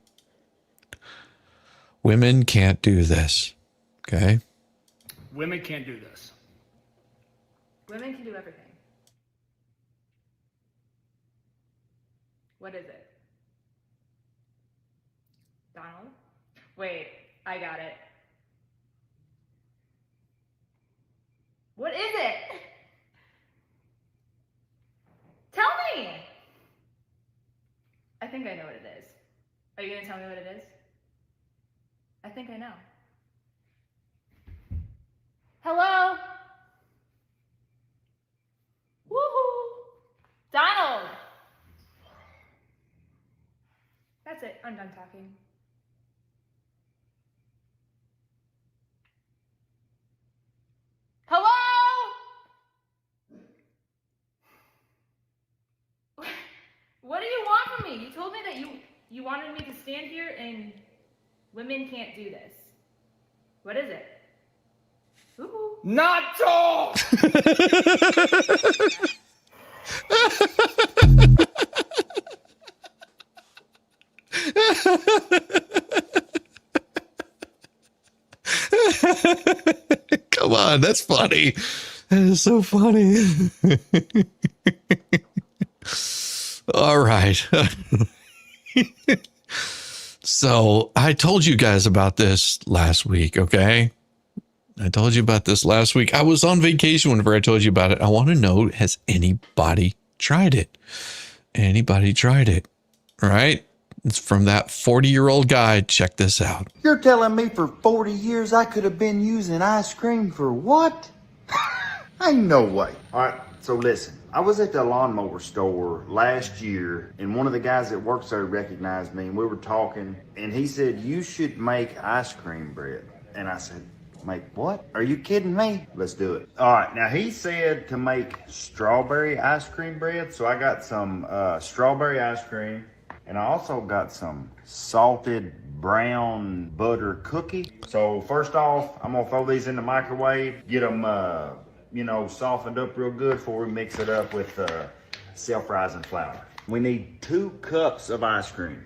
Women can't do this. Okay?
Women can't do this.
Women can do everything. What is it? Donald? Wait, I got it. What is it? Tell me! I think I know what it is. Are you gonna tell me what it is? I think I know. Hello? Woohoo! Donald! That's it. I'm done talking. Hello? What do you want from me? You told me that you wanted me to stand here and women can't do this. What is it? Ooh.
Not all!
Come on, that's funny. That is so funny. All right. So I told you guys about this last week, okay? I told you about this last week. I was on vacation whenever I told you about it. I want to know, has anybody tried it? Anybody tried it? All right? It's from that 40-year-old guy. Check this out.
You're telling me for 40 years I could have been using ice cream for what? Ain't no way. All right, so listen. I was at the lawnmower store last year, and one of the guys that works there recognized me, and we were talking, and he said, you should make ice cream bread. And I said, make what? Are you kidding me? Let's do it. All right, now he said to make strawberry ice cream bread, so I got some strawberry ice cream, and I also got some salted brown butter cookie. So first off, I'm gonna throw these in the microwave, get them softened up real good before we mix it up with self-rising flour. We need 2 cups of ice cream.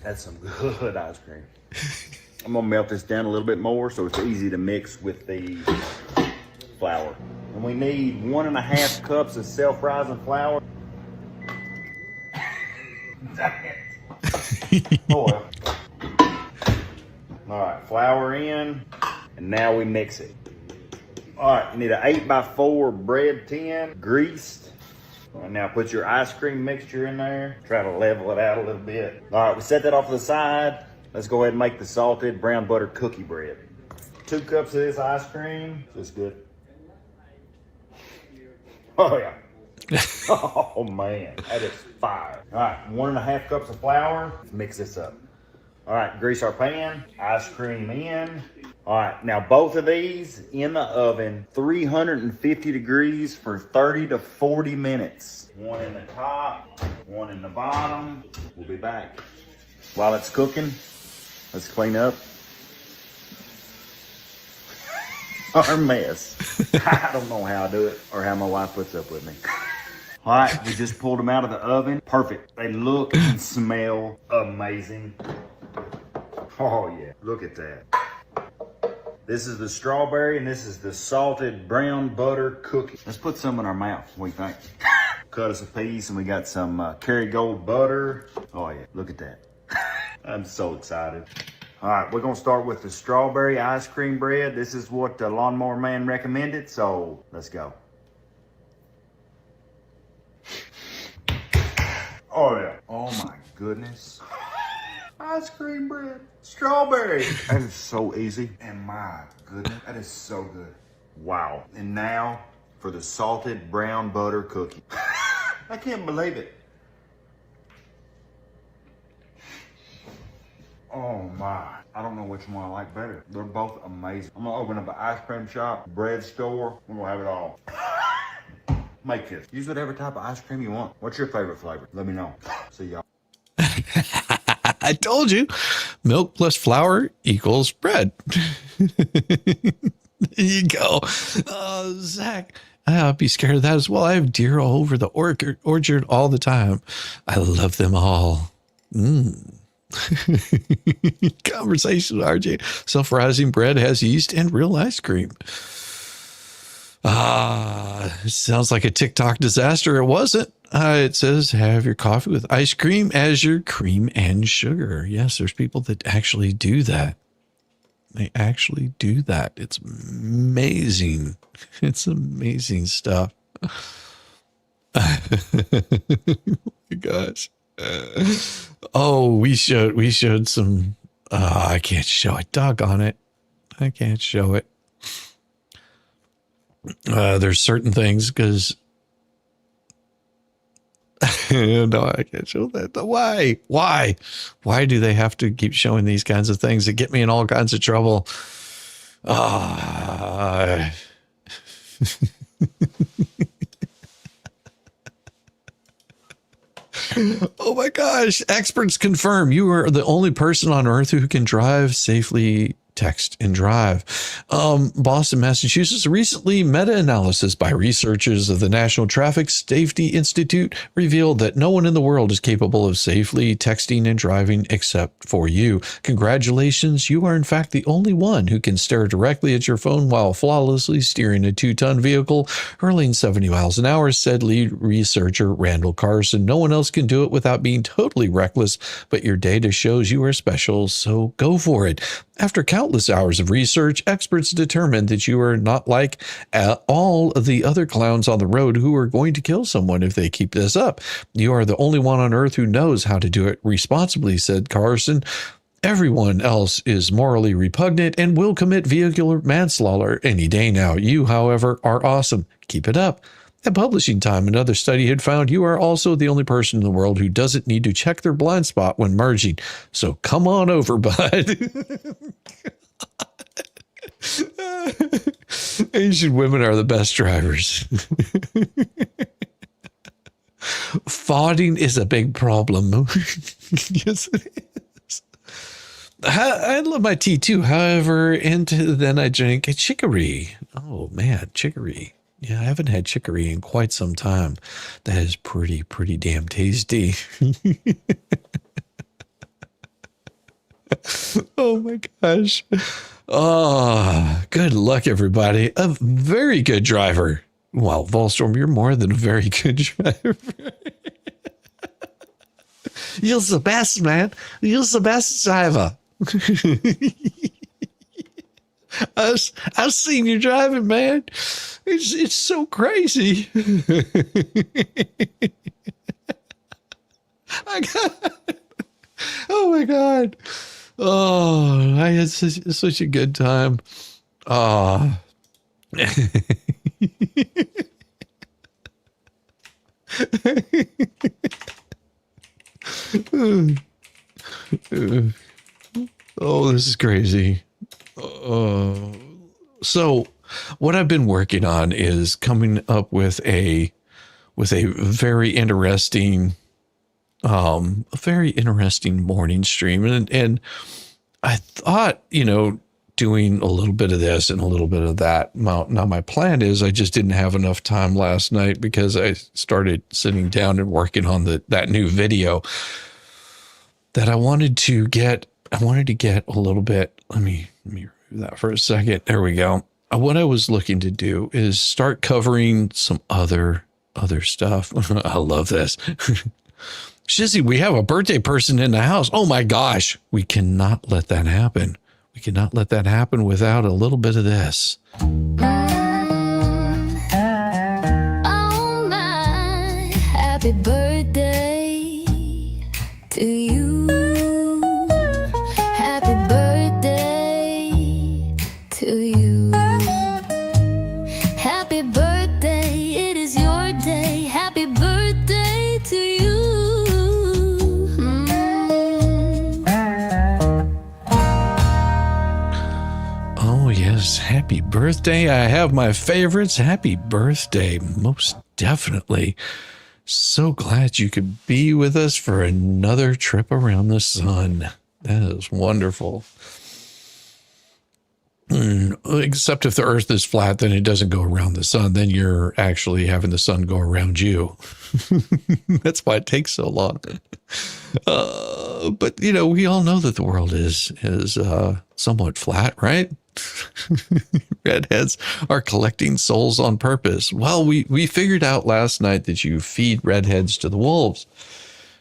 That's some good ice cream. I'm gonna melt this down a little bit more so it's easy to mix with the flour. And we need 1.5 cups of self-rising flour. Oh well. All right, flour in, and now we mix it. All right, you need an 8x4 bread tin, greased. And now put your ice cream mixture in there. Try to level it out a little bit. All right, we set that off to the side. Let's go ahead and make the salted brown butter cookie bread. 2 cups of this ice cream. This good. Oh yeah. Oh man, that is fire. All right, 1.5 cups of flour. Let's mix this up. All right, grease our pan, ice cream in. All right, now both of these in the oven, 350 degrees for 30 to 40 minutes. One in the top, one in the bottom. We'll be back. While it's cooking, let's clean up our mess. I don't know how I do it or how my wife puts up with me. All right, we just pulled them out of the oven. Perfect. They look and smell amazing. Oh yeah, look at that. This is the strawberry and this is the salted brown butter cookie. Let's put some in our mouth, what do you think? Cut us a piece and we got some Kerrygold butter. Oh yeah, look at that. I'm so excited. All right, we're gonna start with the strawberry ice cream bread. This is what the lawnmower man recommended, so let's go. Oh yeah, oh my goodness. Ice cream bread, strawberry. That is so easy. And my goodness, that is so good. Wow. And now for the salted brown butter cookie. I can't believe it. Oh my. I don't know which one I like better. They're both amazing. I'm gonna open up an ice cream shop, bread store. We're gonna have it all. Make this. Use whatever type of ice cream you want. What's your favorite flavor? Let me know. See y'all.
I told you, milk plus flour equals bread. There you go. Oh, Zach, I'd be scared of that as well. I have deer all over the orchard all the time. I love them all. Conversation with RJ. Self-rising bread has yeast and real ice cream. It sounds like a TikTok disaster. It wasn't. It says have your coffee with ice cream as your cream and sugar. Yes, there's people that actually do that. They actually do that. It's amazing. It's amazing stuff. Oh my gosh. Oh, we showed some I can't show it. Doggone it. I can't show it. There's certain things because no, I can't show that. Why? Why do they have to keep showing these kinds of things that get me in all kinds of trouble? Oh my gosh. Experts confirm you are the only person on earth who can drive safely. Text and drive. Boston, Massachusetts. Recently, meta-analysis by researchers of the National Traffic Safety Institute revealed that no one in the world is capable of safely texting and driving except for you. Congratulations, you are in fact the only one who can stare directly at your phone while flawlessly steering a 2-ton vehicle hurling 70 miles an hour, said lead researcher Randall Carson. No one else can do it without being totally reckless, but your data shows you are special, so go for it. After countless hours of research, experts determined that you are not like all of the other clowns on the road who are going to kill someone if they keep this up. You are the only one on earth who knows how to do it responsibly, said Carson. Everyone else is morally repugnant and will commit vehicular manslaughter any day now. You, however, are awesome. Keep it up. At publishing time, another study had found you are also the only person in the world who doesn't need to check their blind spot when merging. So come on over, bud. Asian women are the best drivers. Farting is a big problem. Yes, it is. I love my tea too. However, and then I drink a chicory. Oh man, chicory. Yeah, I haven't had chicory in quite some time. That is pretty damn tasty. Oh my gosh. Oh, good luck, everybody. A very good driver. Well, Volstrom, you're more than a very good driver. You're the best, man. You're the best driver. I've seen you driving, man. It's so crazy. Oh my God. Oh, I had such a good time. Oh. Oh, this is crazy. So what I've been working on is coming up with a very interesting morning stream. And I thought, doing a little bit of this and a little bit of that. Now my plan is I just didn't have enough time last night because I started sitting down and working on that new video that I wanted to get a little bit. Let me remove that for a second. There we go. What I was looking to do is start covering some other stuff. I love this. Shizzy, we have a birthday person in the house. Oh my gosh. We cannot let that happen. We cannot let that happen without a little bit of this.
Oh my, happy birthday to you. Happy birthday to you. Happy birthday, it is your day. Happy birthday to you.
Oh yes, happy birthday. I have my favorites. Happy birthday, most definitely. So glad you could be with us for another trip around the sun. That is wonderful. Except if the earth is flat, then it doesn't go around the sun. Then you're actually having the sun go around you. That's why it takes so long. But, we all know that the world is somewhat flat, right? Redheads are collecting souls on purpose. Well, we figured out last night that you feed redheads to the wolves.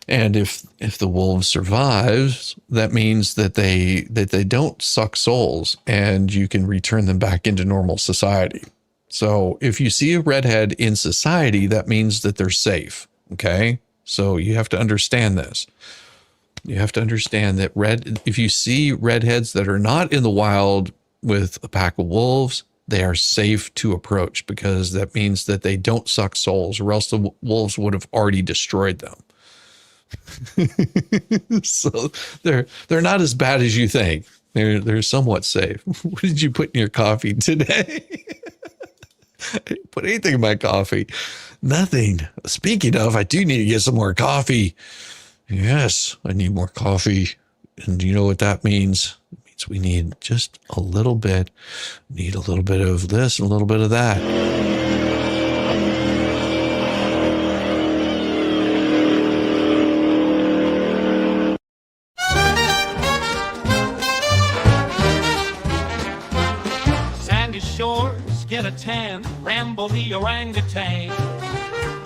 And if the wolves survives, that means that they don't suck souls and you can return them back into normal society. So if you see a redhead in society, that means that they're safe. Okay. So you have to understand this. You have to understand that if you see redheads that are not in the wild with a pack of wolves, they are safe to approach because that means that they don't suck souls, or else the wolves would have already destroyed them. So they're not as bad as you think. They're somewhat safe. What did you put in your coffee today? I didn't put anything in my coffee. Nothing. Speaking of, I do need to get some more coffee. Yes, I need more coffee. And you know what that means? It means we need just a little bit. Need a little bit of this and a little bit of that.
Sandy shores, get a tan, Rambo the orangutan.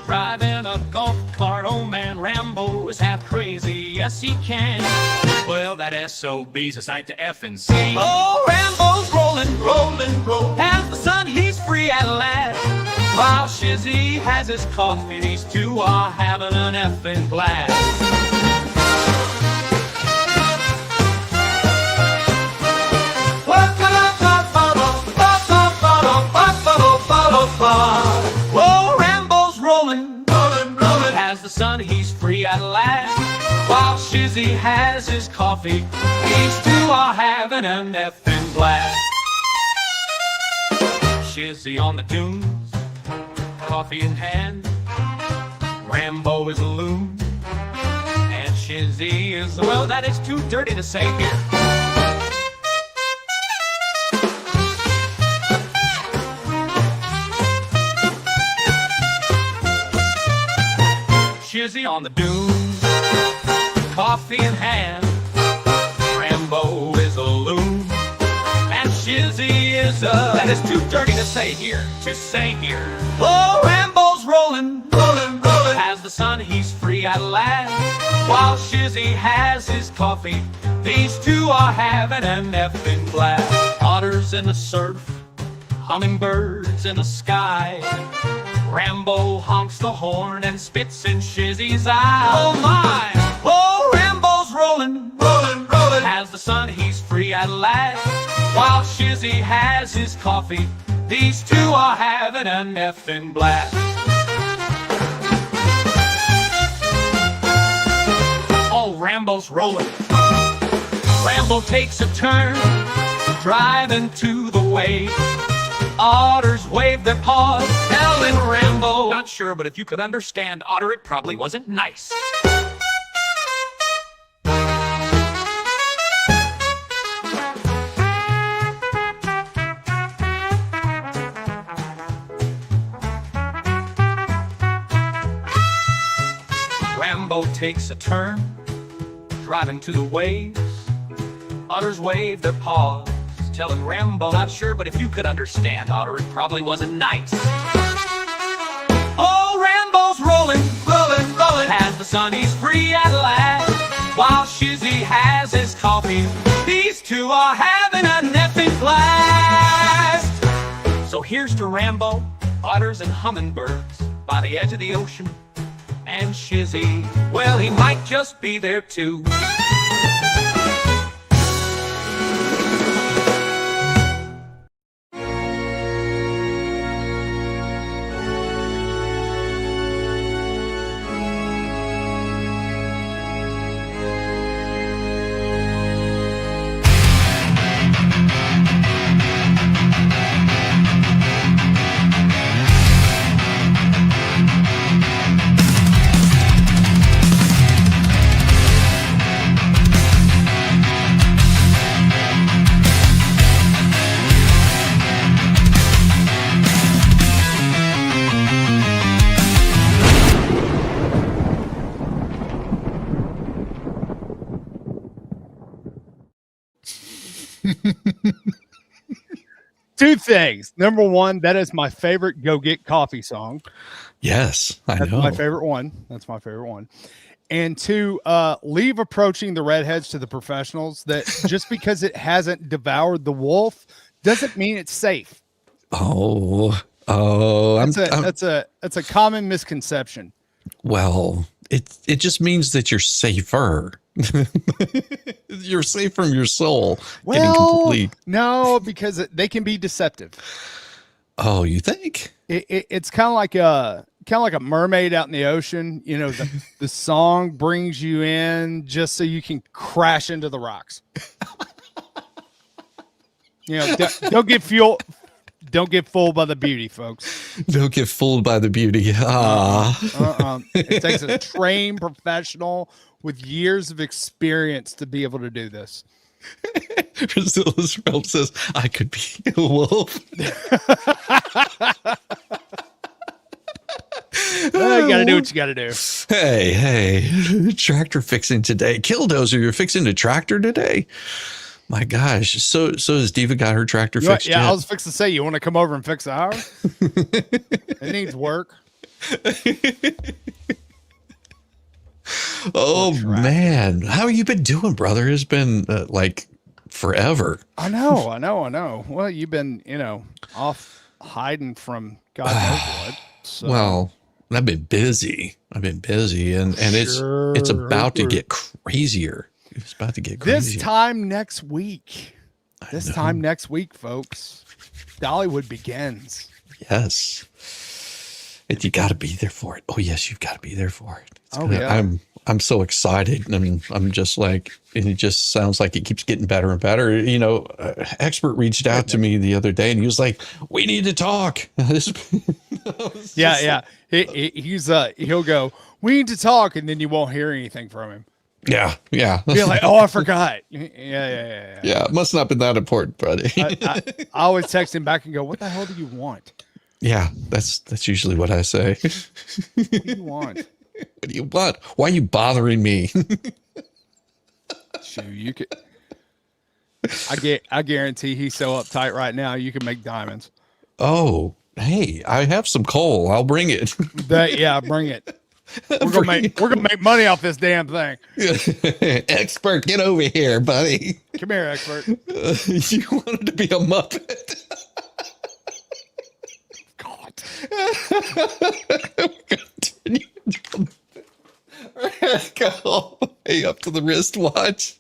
Driving a golf cart, oh man, Rambo is half crazy, yes he can. Well, that SOB's a sight to effing see. Oh, Rambo's rolling, rolling, rolling. As the sun, he's free at last. While Shizzy has his coffee, these two are having an effing blast. Whoa, Rambo's rolling, rolling, rolling. As the sun, he's free at last. While Shizzy has his coffee, these two are having an effing blast. Shizzy on the dunes, coffee in hand. Rambo is a loon, and Shizzy is, well, that is too dirty to say here. Shizzy on the dunes, coffee in hand. Rambo is a loon, and Shizzy is that is too dirty to say here, Oh, Rambo's rolling, rolling, rolling. As the sun, he's free at last. While Shizzy has his coffee, these two are having an effing blast. Otters in the surf, hummingbirds in the sky. Rambo honks the horn and spits in Shizzy's eye. Oh my! Oh, Rambo's rolling, rolling, rolling. As the sun, he's free at last. While Shizzy has his coffee, these two are having an effing blast. Oh, Rambo's rolling. Rambo takes a turn, driving to the wave. Otters wave their paws, telling Rambo, not sure, but if you could understand, Otter, it probably wasn't nice. Rambo takes a turn, driving to the waves. Otters wave their paws, telling Rambo, not sure, but if you could understand, Otter, it probably wasn't nice. Oh, Rambo's rolling, rolling, rolling. As the sun, he's free at last. While Shizzy has his coffee, these two are having a effing blast. So here's to Rambo, otters and hummingbirds by the edge of the ocean. And Shizzy, well, he might just be there too.
Two things. Number one, that is my favorite Go Get Coffee song.
Yes, I
That's
know.
my favorite one. That's my favorite one. And two, leave approaching the redheads to the professionals. That just because it hasn't devoured the wolf doesn't mean it's safe. That's a common misconception.
Well, it just means that you're safer. You're safe from your soul.
Well, no, because they can be deceptive.
Oh, you think?
It's kind of like a mermaid out in the ocean. You know, the song brings you in just so you can crash into the rocks. You know, don't get fooled by the beauty, folks.
Don't get fooled by the beauty.
It takes a trained professional with years of experience to be able to do this.
Priscilla's realm says, I could be a wolf.
Well, you gotta do what you gotta do.
Hey, tractor fixing today. Killdozer, you're fixing a tractor today? My gosh. So has Diva got her tractor fixed yet?
I was fixing to say, you want to come over and fix ours? It needs work.
Oh man, how you been doing, brother? It's been like forever.
I know. Well, you've been, off hiding from God knows what. So.
Well, I've been busy, and it's about to get crazier. It's about to get crazier.
This time next week, folks, Dollywood begins.
Yes. And you got to be there for it. Oh yes, you've got to be there for it.
Yeah.
I'm so excited. I'm just like, it just sounds like it keeps getting better and better. Expert reached out to me the other day and he was like, we need to talk.
Yeah. He'll go, we need to talk. And then you won't hear anything from him.
Yeah.
Be like, oh, I forgot. Yeah.
Yeah. It must not have been that important, buddy.
I always text him back and go, what the hell do you want?
Yeah. That's usually what I say.
What do you want?
What do you want? Why are you bothering me?
Shoot, you could. I guarantee he's so uptight right now. You can make diamonds.
Oh, hey, I have some coal. I'll bring it.
Bring it. We're gonna make money off this damn thing.
Expert, get over here, buddy.
Come here, expert.
You wanted to be a Muppet.
God.
Go way up to the wristwatch.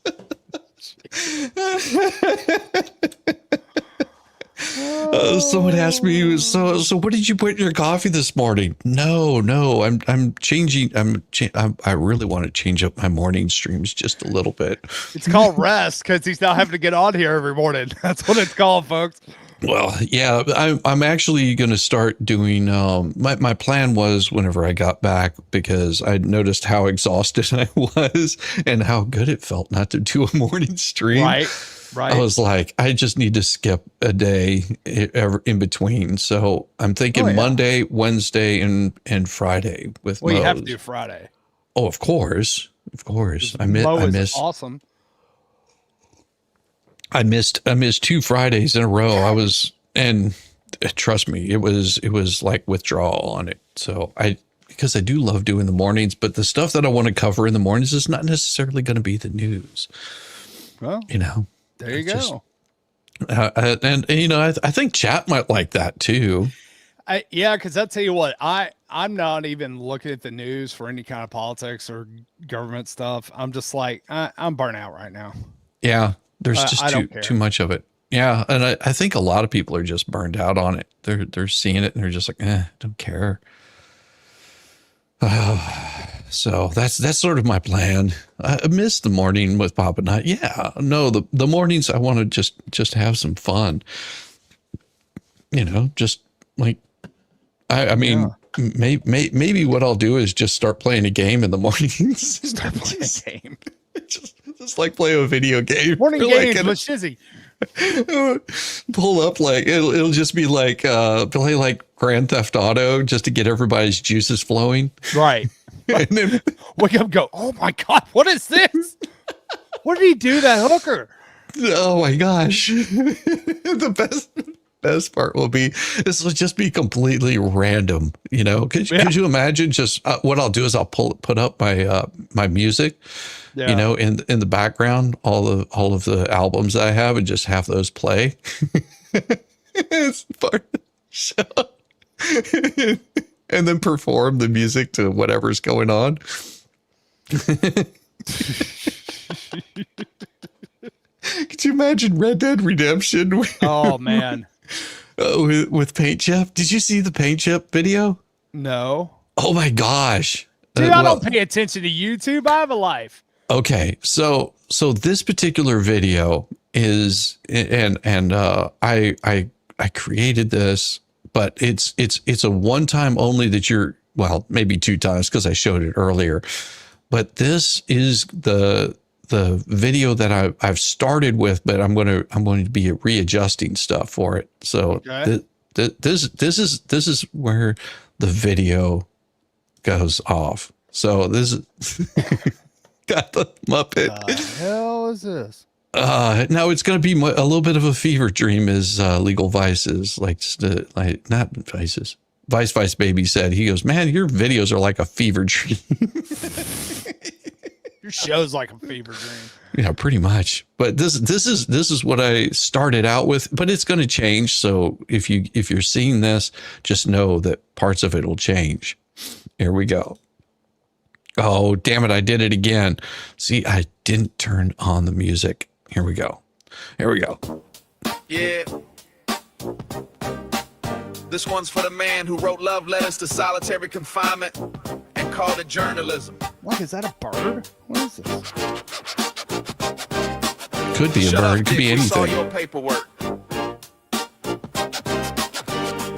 Someone asked me, so what did you put in your coffee this morning? No, I'm changing. I really want to change up my morning streams just a little bit.
It's called rest because he's now having to get on here every morning. That's what it's called, folks.
Well, yeah, I'm actually going to start doing, my plan was whenever I got back, because I noticed how exhausted I was and how good it felt not to do a morning stream.
Right.
I was like, I just need to skip a day in between. So I'm thinking Monday, Wednesday, and Friday with
Well,
Mo's.
you have to do Friday.
Oh, of course. I
missed awesome.
I missed 2 Fridays in a row. And trust me, it was like withdrawal on it. So because I do love doing the mornings, but the stuff that I want to cover in the mornings is not necessarily going to be the news.
Well, there you go.
I think chat might like that too.
Because I tell you what, I'm not even looking at the news for any kind of politics or government stuff. I'm just like, I'm burnt out right now.
Yeah. There's just too much of it. Yeah. And I think a lot of people are just burned out on it. They're seeing it and they're just like, don't care. So that's sort of my plan. I miss the morning with Papa and I. Yeah. No, the mornings I want to just have some fun. Just like, I mean, maybe what I'll do is just start playing a game in the mornings.
Start playing a game.
Just like play a video game.
Morning games with Shizzy.
Pull up like it'll just be like play like Grand Theft Auto just to get everybody's juices flowing.
Right. And then wake up and go, oh my God, what is this? What did he do, that hooker?
Oh my gosh. The best part will be this will just be completely random, could you imagine just what I'll do is I'll put up my my music, in the background, all of the albums I have, and just have those play. It's part of the show. And then perform the music to whatever's going on. Could you imagine Red Dead Redemption?
Oh man.
With paint chip. Did you see the paint chip video?
No.
Oh my gosh.
Dude, I don't pay attention to YouTube. I have a life.
Okay, so this particular video is, and I created this, but it's a one time only that you're, well, maybe 2 times because I showed it earlier, but this is the video that I've started with, but I'm going to be readjusting stuff for it. So
Okay.
this is where the video goes off. So this is got the Muppet.
What the hell is this?
Now it's going to be a little bit of a fever dream as Legal Vices, like not Vices. Vice Baby said, he goes, man, your videos are like a fever dream.
Your show's like a fever dream.
Yeah, pretty much. But this is what I started out with, but it's going to change. So if you're seeing this, just know that parts of it will change. Here we go. Oh, damn it. I did it again. See, I didn't turn on the music. Here we go. Here we go.
Yeah. This one's for the man who wrote love letters to solitary confinement and called it journalism.
What, is that a bird? What is this?
Could be a bird. Could be
We saw
anything.
your paperwork.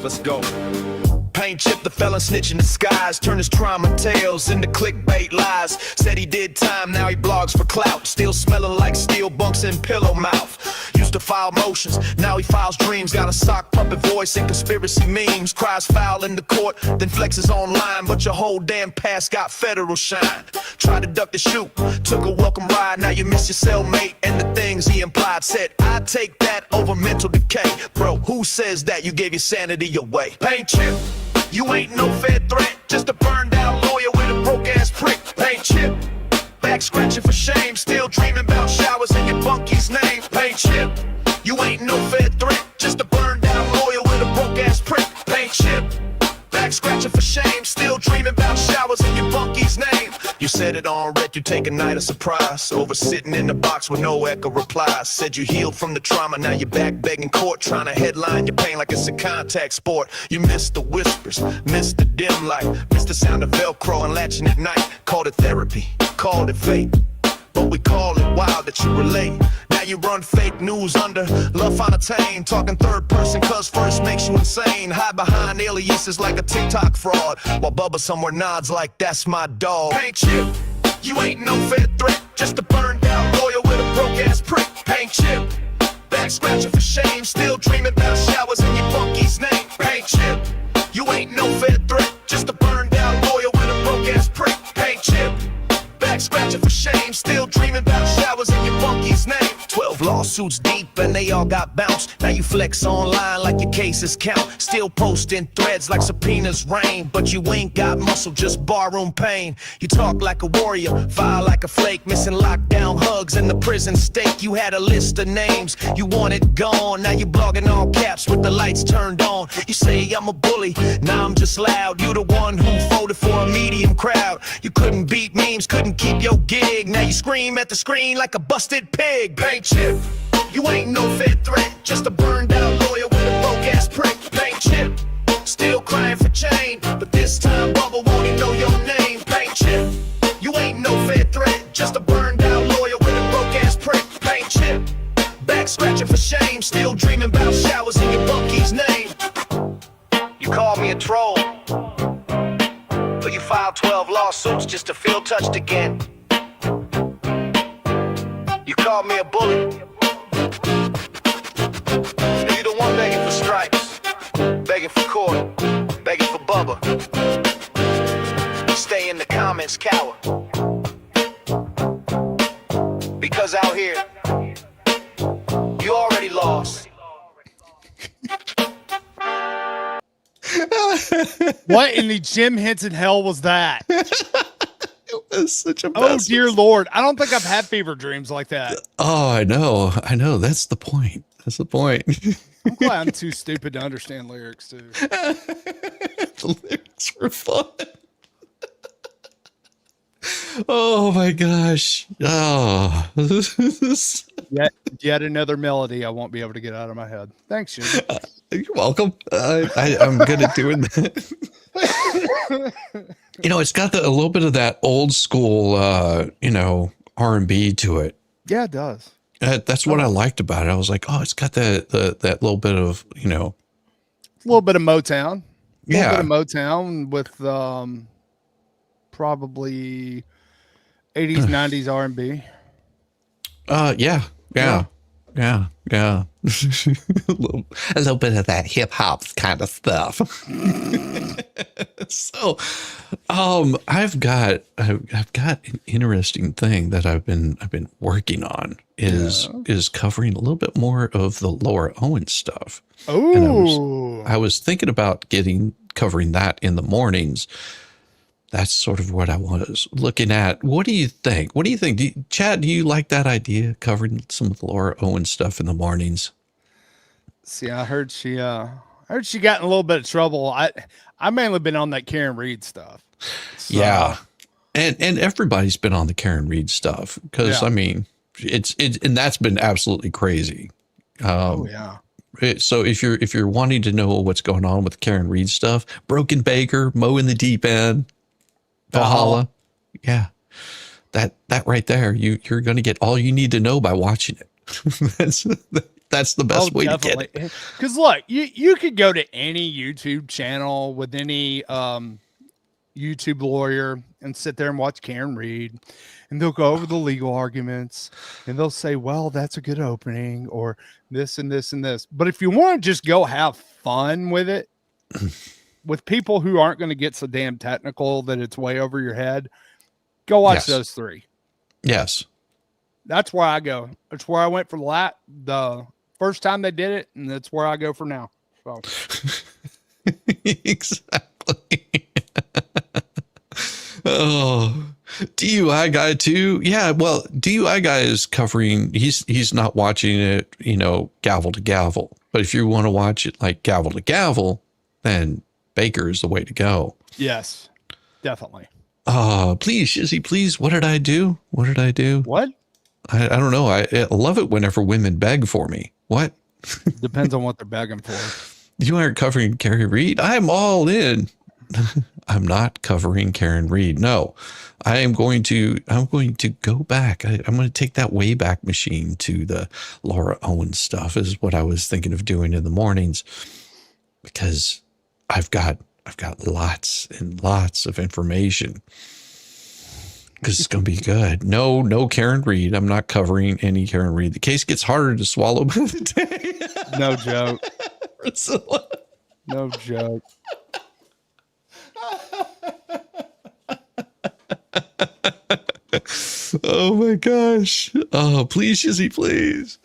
Let's go. Paint chip, the felon snitch in disguise. Turn his trauma tales into clickbait lies. Said he did time, now he blogs for clout. Still smelling like steel bunks and pillow mouth. Used to file motions, now he files dreams. Got a sock puppet voice and conspiracy memes. Cries foul in the court, then flexes online. But your whole damn past got federal shine. Tried to duck the shoot, took a welcome ride. Now you miss your cellmate and the things he implied. Said, I'd take that over mental decay. Bro, who says that you gave your sanity away? Paint chip. You ain't no Fed threat, just a burned out lawyer with a broke ass prick. Paint chip, back scratching for shame, still dreaming about showers in your bunky's name. Paint chip, you ain't no Fed threat, just a burned out lawyer with a broke ass prick. Paint chip, back scratching for shame, still dreaming about showers in your bunky's name. You said it on red, you take a night of surprise, over sitting in the box with no echo replies. Said you healed from the trauma, now you're back begging court, trying to headline your pain like it's a contact sport. You missed the whispers, missed the dim light, missed the sound of Velcro and latching at night. Called it therapy, called it fate, but we call it wild that you relate. Now you run fake news under love Fontaine, talking third person cause first makes you insane. Hide behind aliases like a TikTok fraud, while Bubba somewhere nods like that's my dog. Paint chip, you ain't no Fed threat, just a burned out lawyer with a broke ass prick. Paint chip, back scratching for shame, still dreaming about showers in your bunky's name. Paint chip, you ain't no Fed threat, just a burned out lawyer with a broke ass prick. Paint chip, back scratching for shame, still dreaming about showers in your bunky's name. 12 lawsuits deep and they all got bounced. Now you flex online like your cases count. Still posting threads like subpoenas rain, but you ain't got muscle, just barroom pain. You talk like a warrior, file like a flake, missing lockdown hugs in the prison stake. You had a list of names, you want it gone. Now you blogging all caps with the lights turned on. You say I'm a bully, now I'm just loud. You the one who voted for a medium crowd. You couldn't beat memes, couldn't keep your gig. Now you scream at the screen like a busted pig. Paint chip, you ain't no Fed threat, just a burned out lawyer with a broke ass prick. Paint chip, still crying for change, but this time Bubba won't even know your name. Paint chip, you ain't no Fed threat, just a burned out lawyer with a broke ass prick. Paint chip, back scratching for shame, still dreaming about showers in your bunky's name. You called me a troll, but you filed 12 lawsuits just to feel touched again. You called me a bully. Now you the one begging for stripes, begging for court, begging for Bubba. Stay in the comments, cower. Because out here, you already lost.
What in the Jim Henson hell was that?
It was such a
Oh dear Lord. I don't think I've had fever dreams like that.
Oh, I know. That's the point. That's the point.
I'm glad I'm too stupid to understand lyrics too.
The lyrics were fun. Oh my gosh. Oh.
Yet another melody I won't be able to get out of my head. Thanks, Shizzy.
You're welcome. I'm good at doing that. It's got a little bit of that old school, R&B to it.
Yeah, it does.
That's what I liked about it. I was like, oh, it's got that little bit of,
a little bit of Motown.
Yeah.
A little bit of Motown with probably 80s, 90s R&B.
Yeah. a little bit of that hip hop kind of stuff. So, I've got an interesting thing that I've been working on is covering a little bit more of the Laura Owen stuff.
Oh,
I was thinking about covering that in the mornings. That's sort of what I was looking at. What do you think? Chad, do you like that idea, covering some of the Laura Owen stuff in the mornings?
See, I heard she got in a little bit of trouble. I mainly been on that Karen Reed stuff. So.
Yeah. And everybody's been on the Karen Reed stuff because I mean, it's and that's been absolutely crazy. So if you're wanting to know what's going on with Karen Reed stuff, Broken Baker, Mo in the Deep End, Valhalla. Yeah. That right there, you're going to get all you need to know by watching it. That's the best way to get it.
Because look, you could go to any YouTube channel with any YouTube lawyer and sit there and watch Karen Reed, and they'll go over the legal arguments and they'll say, well, that's a good opening, or this and this and this. But if you want to just go have fun with it, with people who aren't going to get so damn technical that it's way over your head, go watch those three.
Yes.
That's where I go. That's where I went for the first time they did it, and that's where I go for now. So.
Exactly. Oh, DUI guy too. Yeah. Well, DUI guy is covering, he's not watching it, gavel to gavel, but if you want to watch it like gavel to gavel, then Baker is the way to go.
Yes, definitely.
Please, Shizzy, please. What did I do? What? I don't know. I love it whenever women beg for me. What?
Depends on what they're begging for.
You aren't covering Karen Reed. I'm all in. I'm not covering Karen Reed. No, I'm going to go back. I'm going to take that Wayback Machine to the Laura Owen stuff is what I was thinking of doing in the mornings, because I've got lots and lots of information, because it's going to be good. No Karen Reed. I'm not covering any Karen Reed. The case gets harder to swallow by the day.
No joke. No joke.
Oh my gosh. Oh, please, Shizzy, please.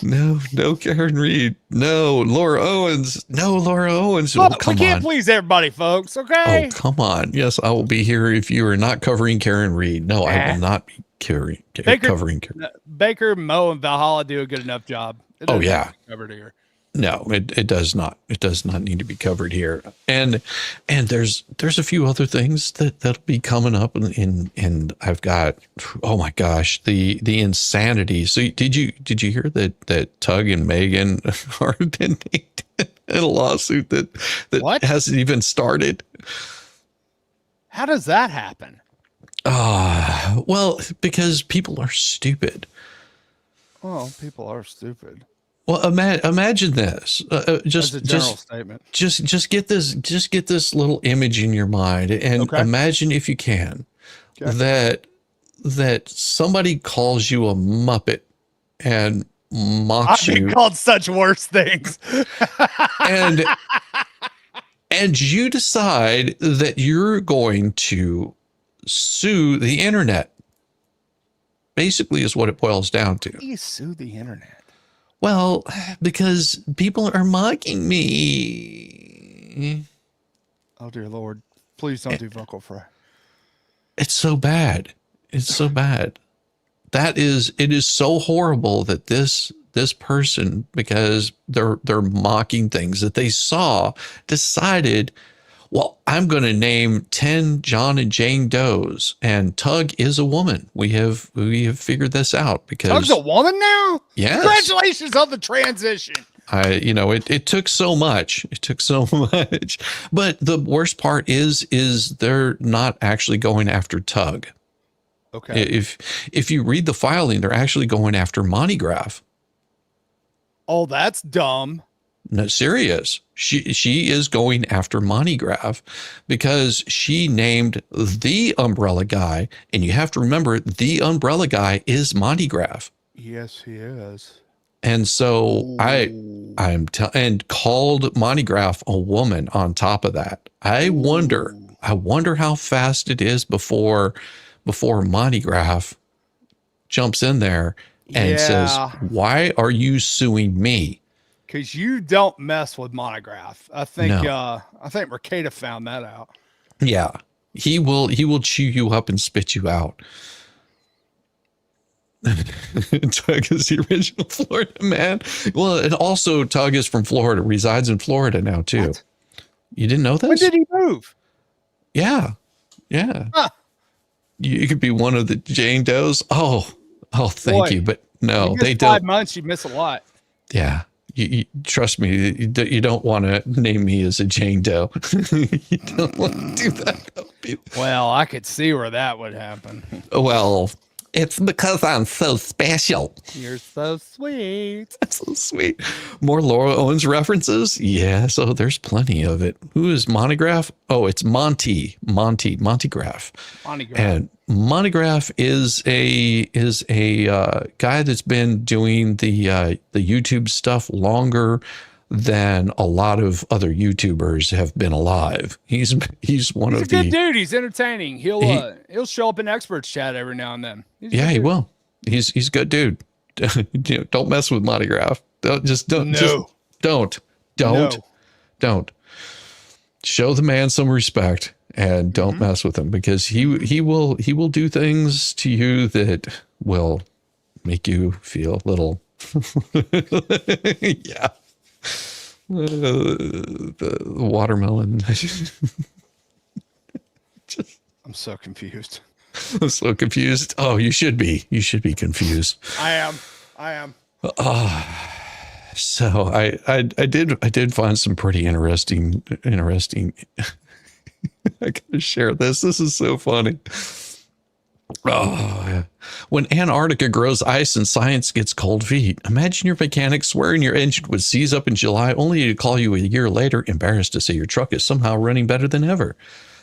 No Karen Reed. No Laura Owens.
Oh, we can't please everybody, folks. Okay.
Oh, come on. Yes, I will be here if you are not covering Karen Reed. No, I will not be covering Karen.
Baker, Mo, and Valhalla do a good enough job.
Oh yeah.
Covered here.
No, it does not. It does not need to be covered here. And there's a few other things that'll be coming up, and I've got, oh my gosh, the insanity. So did you hear that Tug and Megan are in a lawsuit that
what?
Hasn't even started?
How does that happen?
Well, because people are stupid.
Oh, people are stupid.
Well, imagine this. Just
a general statement.
Just get this little image in your mind, and imagine, if you can, that somebody calls you a Muppet and mocks you.
I've been called such worse things.
and you decide that you're going to sue the internet. Basically, is what it boils down to.
How do you sue the internet?
Well, because people are mocking me.
Oh, dear Lord. Please don't do vocal fry.
It's so bad. It's so bad. It is so horrible that this person, because they're mocking things that they saw, decided, Well, I'm going to name 10 John and Jane Does, and Tug is a woman. We have figured this out because
Tug's a woman now?
Yes.
Congratulations on the transition.
It took so much. It took so much. But the worst part is they're not actually going after Tug.
Okay.
If you read the filing, they're actually going after Montygraph.
Oh, that's dumb.
No, serious. She is going after Montygraph because she named the umbrella guy, and you have to remember the umbrella guy is Montygraph.
Yes, he is.
And so and called Montygraph a woman on top of that. I wonder how fast it is before Montygraph jumps in there and says, "Why are you suing me?"
Because you don't mess with Monograph. I think Mercata found that out.
Yeah. He will chew you up and spit you out. Tug is the original Florida man. Well, and also Tug is from Florida, resides in Florida now too. What? You didn't know this?
When did he move?
Yeah. Huh. You could be one of the Jane Does. Oh, thank you. But no, they don't.
5 months, you miss a lot.
Yeah. You trust me, you don't want to name me as a Jane Doe. You don't want to do that.
Well, I could see where that would happen.
Well, it's because I'm so special.
You're so sweet.
That's so sweet. More Laura Owens references? Yeah, so there's plenty of it. Who is Montygraph? Oh, it's Montygraph.
Montygraph.
And Montygraph is a guy that's been doing the YouTube stuff longer than a lot of other YouTubers have been alive. He's one of the
good dude. He's entertaining. He'll show up in experts chat every now and then.
He will. He's a good dude. Don't mess with Montygraph. Don't. Show the man some respect and don't mess with him, because he will do things to you that will make you feel a little yeah. The watermelon.
I'm so confused.
I'm so confused. Oh, you should be. You should be confused.
I am.
So I did find some pretty interesting. I gotta share this. This is so funny. Oh, when Antarctica grows ice and science gets cold feet, imagine your mechanic swearing your engine would seize up in July, only to call you a year later, embarrassed to say your truck is somehow running better than ever.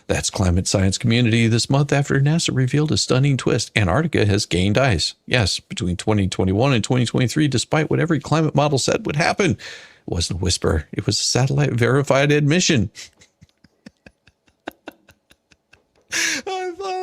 That's climate science community this month after NASA revealed a stunning twist. Antarctica has gained ice. Yes, between 2021 and 2023, despite what every climate model said would happen. It wasn't a whisper. It was a satellite verified admission.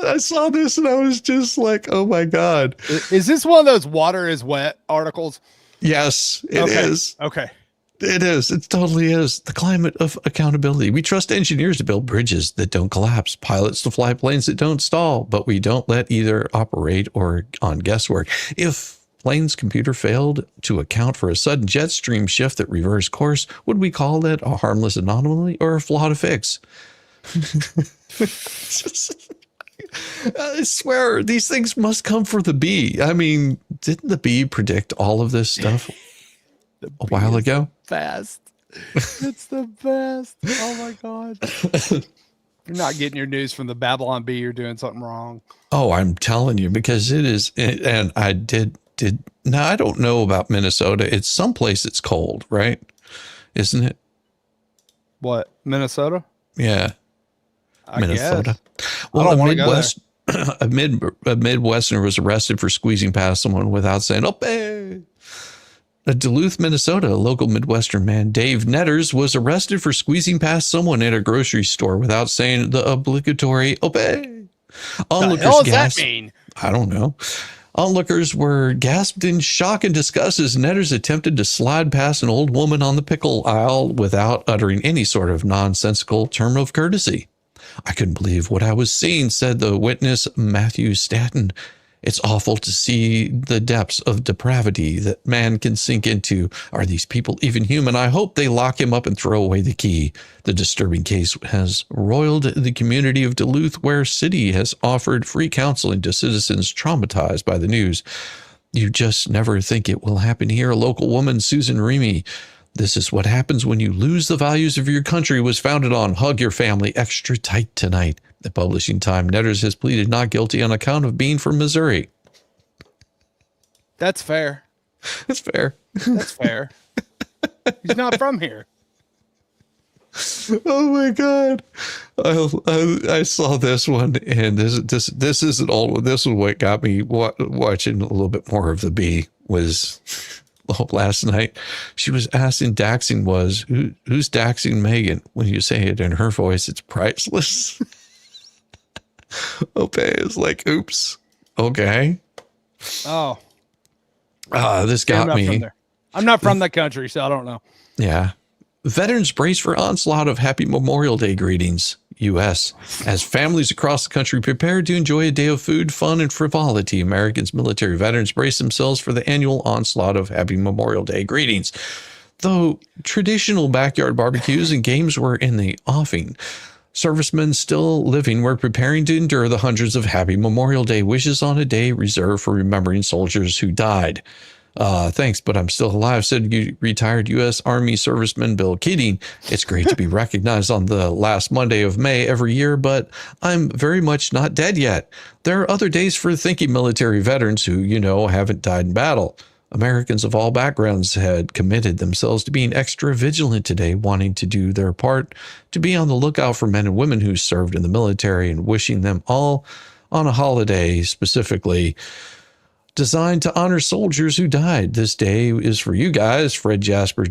I saw this and I was just like, oh my God.
Is this one of those water is wet articles?
Yes, it is.
Okay.
It is. It totally is. The climate of accountability. We trust engineers to build bridges that don't collapse, pilots to fly planes that don't stall, but we don't let either operate or on guesswork. If plane's computer failed to account for a sudden jet stream shift that reversed course, would we call that a harmless anomaly or a flaw to fix? I swear, these things must come from the bee. I mean, didn't the bee predict all of this stuff a while ago?
Best. It's the best. Oh my God. You're not getting your news from the Babylon bee. You're doing something wrong.
Oh, I'm telling you, because it is. And I did. Now, I don't know about Minnesota. It's someplace it's cold, right? Isn't it?
What? Minnesota?
Yeah. Minnesota.
Guess.
Well, a Midwesterner was arrested for squeezing past someone without saying, "Ope." A Duluth, Minnesota, a local Midwestern man, Dave Netters, was arrested for squeezing past someone at a grocery store without saying the obligatory "Ope."
What the hell does that mean?
I don't know. Onlookers were gasped in shock and disgust as Netters attempted to slide past an old woman on the pickle aisle without uttering any sort of nonsensical term of courtesy. I couldn't believe what I was seeing, said the witness, Matthew Stanton, It's awful to see the depths of depravity that man can sink into. Are these people even human? I hope they lock him up and throw away the key. The disturbing case has roiled the community of Duluth, where city has offered free counseling to citizens traumatized by the news. You just never think it will happen here. A local woman, Susan Remy. This is what happens when you lose the values of your country was founded on. Hug your family extra tight tonight. The Publishing Time. Netters has pleaded not guilty on account of being from Missouri.
That's fair.
That's fair.
That's fair. He's not from here.
Oh my God. I saw this one, and this isn't all. This is what got me watching a little bit more of the Bee was last night. She was asking, Daxing was, who's Daxing Megan? When you say it in her voice, it's priceless. Okay, it's like, oops. Okay.
Oh.
This got me.
I'm not from the country, so I don't know.
Yeah. Veterans brace for onslaught of Happy Memorial Day greetings, U.S. As families across the country prepare to enjoy a day of food, fun, and frivolity, Americans military veterans brace themselves for the annual onslaught of Happy Memorial Day greetings. Though traditional backyard barbecues and games were in the offing, servicemen still living were preparing to endure the hundreds of Happy Memorial Day wishes on a day reserved for remembering soldiers who died. Thanks, but I'm still alive, said retired U.S. Army serviceman Bill Keating. It's great to be recognized on the last Monday of May every year, but I'm very much not dead yet. There are other days for thinking military veterans who, haven't died in battle. Americans of all backgrounds had committed themselves to being extra vigilant today, wanting to do their part to be on the lookout for men and women who served in the military and wishing them all on a holiday specifically designed to honor soldiers who died. This day is for you guys, Fred Jasper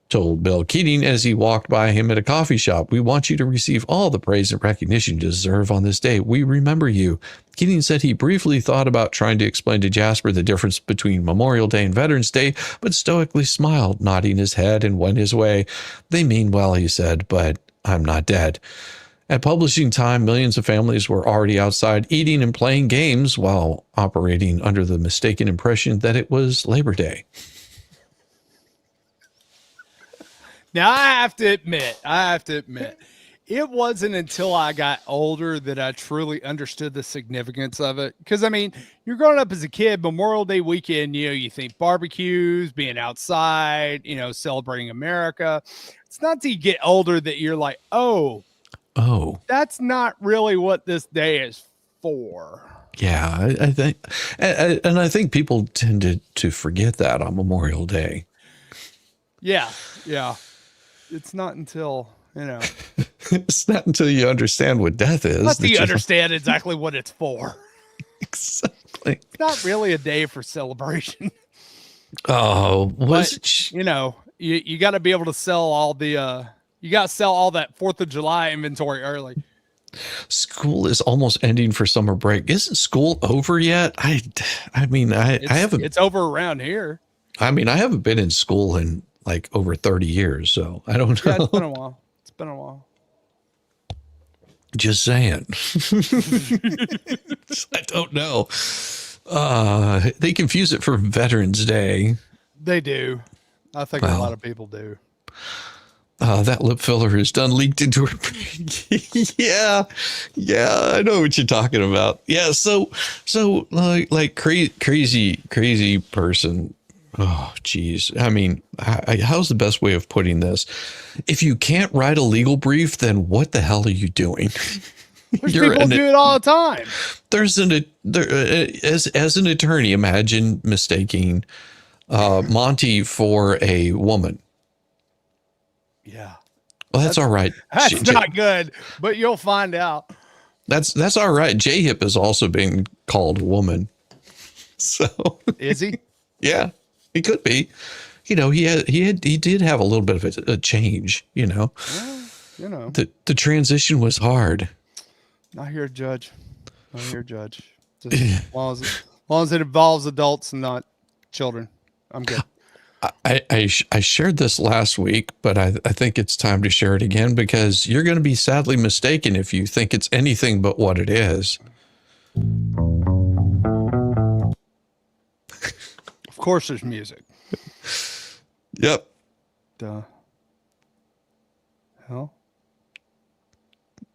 told Bill Keating as he walked by him at a coffee shop. We want you to receive all the praise and recognition you deserve on this day. We remember you. Keating said he briefly thought about trying to explain to Jasper the difference between Memorial Day and Veterans Day, but stoically smiled, nodding his head, and went his way. They mean well, he said, but I'm not dead. At publishing time, millions of families were already outside eating and playing games while operating under the mistaken impression that it was Labor Day.
Now, I have to admit, it wasn't until I got older that I truly understood the significance of it. Because, you're growing up as a kid, Memorial Day weekend, you think barbecues, being outside, celebrating America. It's not till you get older that you're like, oh, that's not really what this day is for.
Yeah, I think, and I think people tended to forget that on Memorial Day.
Yeah. It's not until,
It's not until you understand what death is.
Not until you understand exactly what it's for.
Exactly.
It's not really a day for celebration.
Oh,
but, you got to be able to sell all the, you got to sell all that 4th of July inventory early.
School is almost ending for summer break. Isn't school over yet? I haven't.
It's over around here.
I haven't been in school in like over 30 years, so I don't know.
Yeah, it's been a while.
Just saying. I don't know. They confuse it for Veterans Day.
They do. I think a lot of people do.
That lip filler is done leaked into her. Yeah, I know what you're talking about. Yeah, so like crazy person. Oh, geez. How's the best way of putting this? If you can't write a legal brief, then what the hell are you doing?
People do it all the time.
As an attorney, imagine mistaking Monty for a woman.
Yeah.
Well, that's all right.
That's not good, but you'll find out.
That's all right. J-Hip is also being called a woman. So
is he?
Yeah, he could be. He did have a little bit of a change.
Well,
the transition was hard.
Not here, Judge. Just as long as it involves adults and not children, I'm good.
I shared this last week, but I think it's time to share it again because you're going to be sadly mistaken if you think it's anything but what it is.
Of course there's music.
Yep.
Duh. Hell?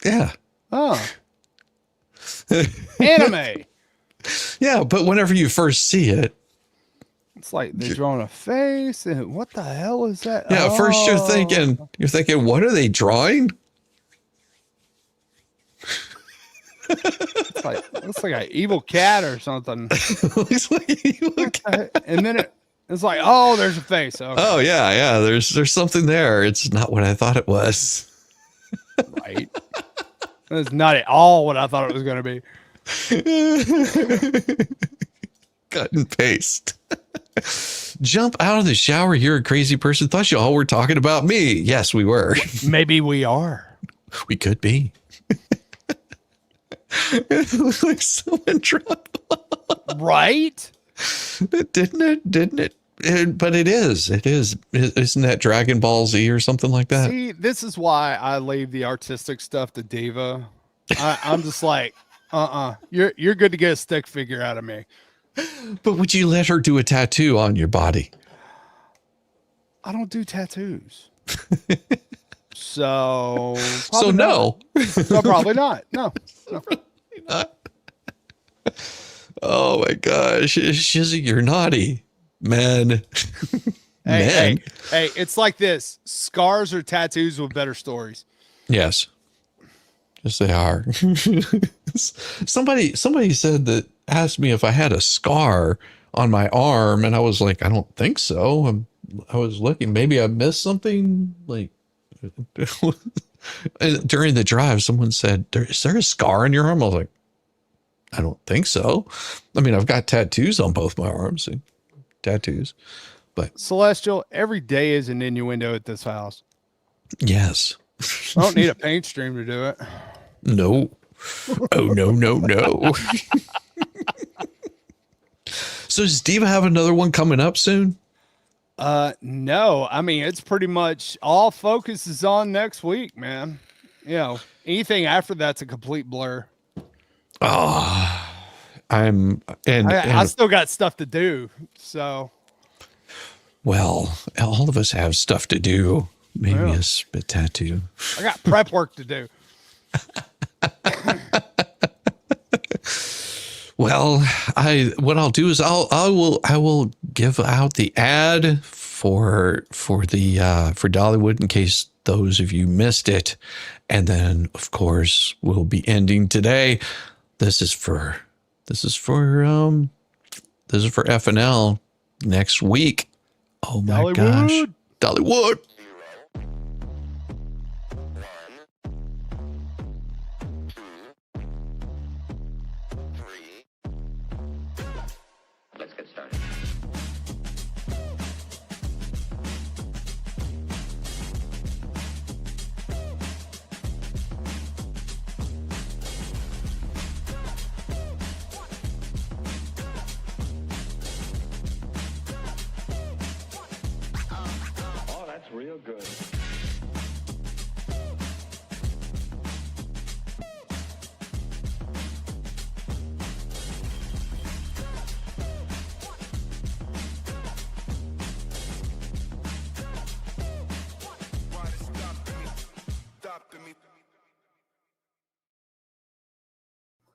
Yeah.
Oh. Anime.
Yeah, but whenever you first see it,
It's like they're drawing a face, and what the hell is that?
yeah, at first you're thinking, what are they drawing?
It's like looks like an evil cat or something.
Looks like an evil cat.
And then it's like, oh, there's a face. Okay.
Oh yeah. There's something there. It's not what I thought it was.
Right. That's not at all what I thought it was going to be.
Cut and paste. Jump out of the shower. You're a crazy person. Thought you all were talking about me. Yes, we were.
Maybe we are.
We could be. It looks like someone dropped.
Right?
Didn't it? But it is. It is. Isn't that Dragon Ball Z or something like that?
See, this is why I leave the artistic stuff to Diva. I'm just like, you're good to get a stick figure out of me.
But would you let her do a tattoo on your body?
I don't do tattoos. So
no.
No, probably not. No.
Not. Oh my gosh. Shizzy, you're naughty. Man.
Hey, it's like this. Scars or tattoos with better stories.
Yes. Yes, they are. Somebody said that, asked me if I had a scar on my arm, and I was like, I don't think so. I was looking, maybe I missed something. Like during the drive, someone said, is there a scar on your arm? I was like, I don't think so. I mean, I've got tattoos on both my arms. Tattoos, but
Celestial, every day is an innuendo at this house.
Yes.
I don't need a paint stream to do it.
No. Oh, no. So does Diva have another one coming up soon?
No. I mean, it's pretty much all focus is on next week, man. You know, anything after that's a complete blur.
Oh,
I still got stuff to do. So,
well, all of us have stuff to do. Maybe a spit tattoo.
I got prep work to do.
Well, what I'll do is I will give out the ad for Dollywood in case those of you missed it, and then of course we'll be ending today. This is for FNL next week. Oh my
Dollywood.
gosh, Dollywood.
Let's get started. Oh, that's real good.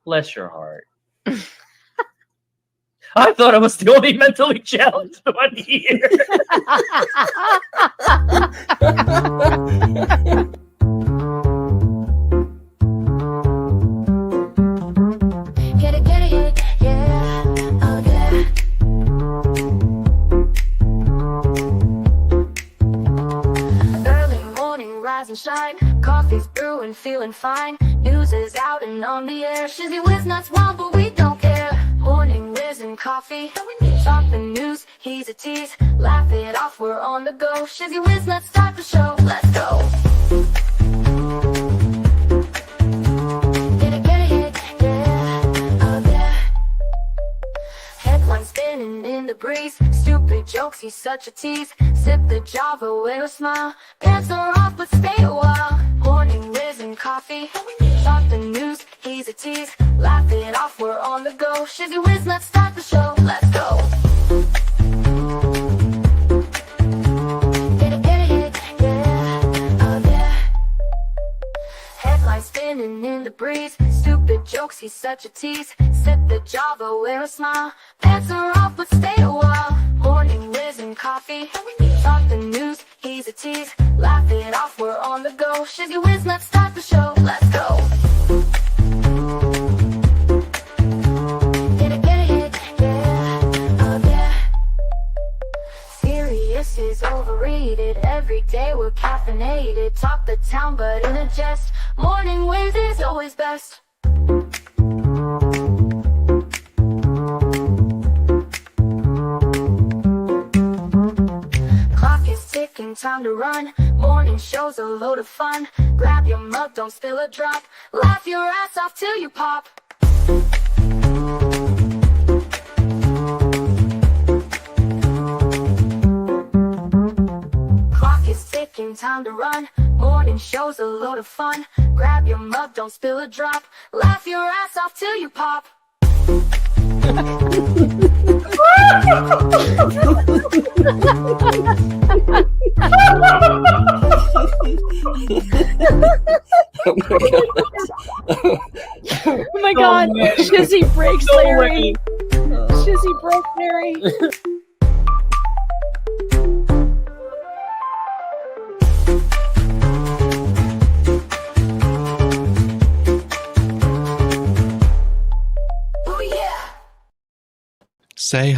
Bless your heart. I thought I was the only mentally challenged one here.
Get it, yeah, oh yeah. Early morning, rise and shine. Coffee's brewing, feeling fine. News is out and on the air. Shizzy Whiz nuts wild, but we don't care. Morning, Whiz and Coffee. Something news, he's a tease. Laugh it off, we're on the go. Shizzy Whiz nuts, start the show. Let's go. Get it, yeah, oh yeah. Headlines spinning in the breeze. Stupid jokes, he's such a tease. Sip the Java with a smile. Pants are off, but stay a while. Morning, Whiz and Coffee. Something news, he's a tease. Laugh it off, we're on the go. Shizzy Whiz, let's start the show. Let's go. jokes, he's such a tease. Sip the Java, wear a smile. Pants are off, but stay a while. Morning Whiz and Coffee. Talk the news, he's a tease. Laugh it off, we're on the go. Shizzy Whiz, let's start the show. Let's go. Get it, yeah, oh yeah. Serious is overrated. Every day we're caffeinated. Talk the town, but in a jest. Morning Whiz is always best. Clock is ticking, time to run. Morning show's a load of fun. Grab your mug, don't spill a drop. Laugh your ass off till you pop. Clock is ticking, time to run. Morning show's a load of fun. Grab your mug, don't spill a drop. Laugh your ass off till you pop.
Oh my god, Shizzy breaks Larry. Shizzy broke Larry.
Say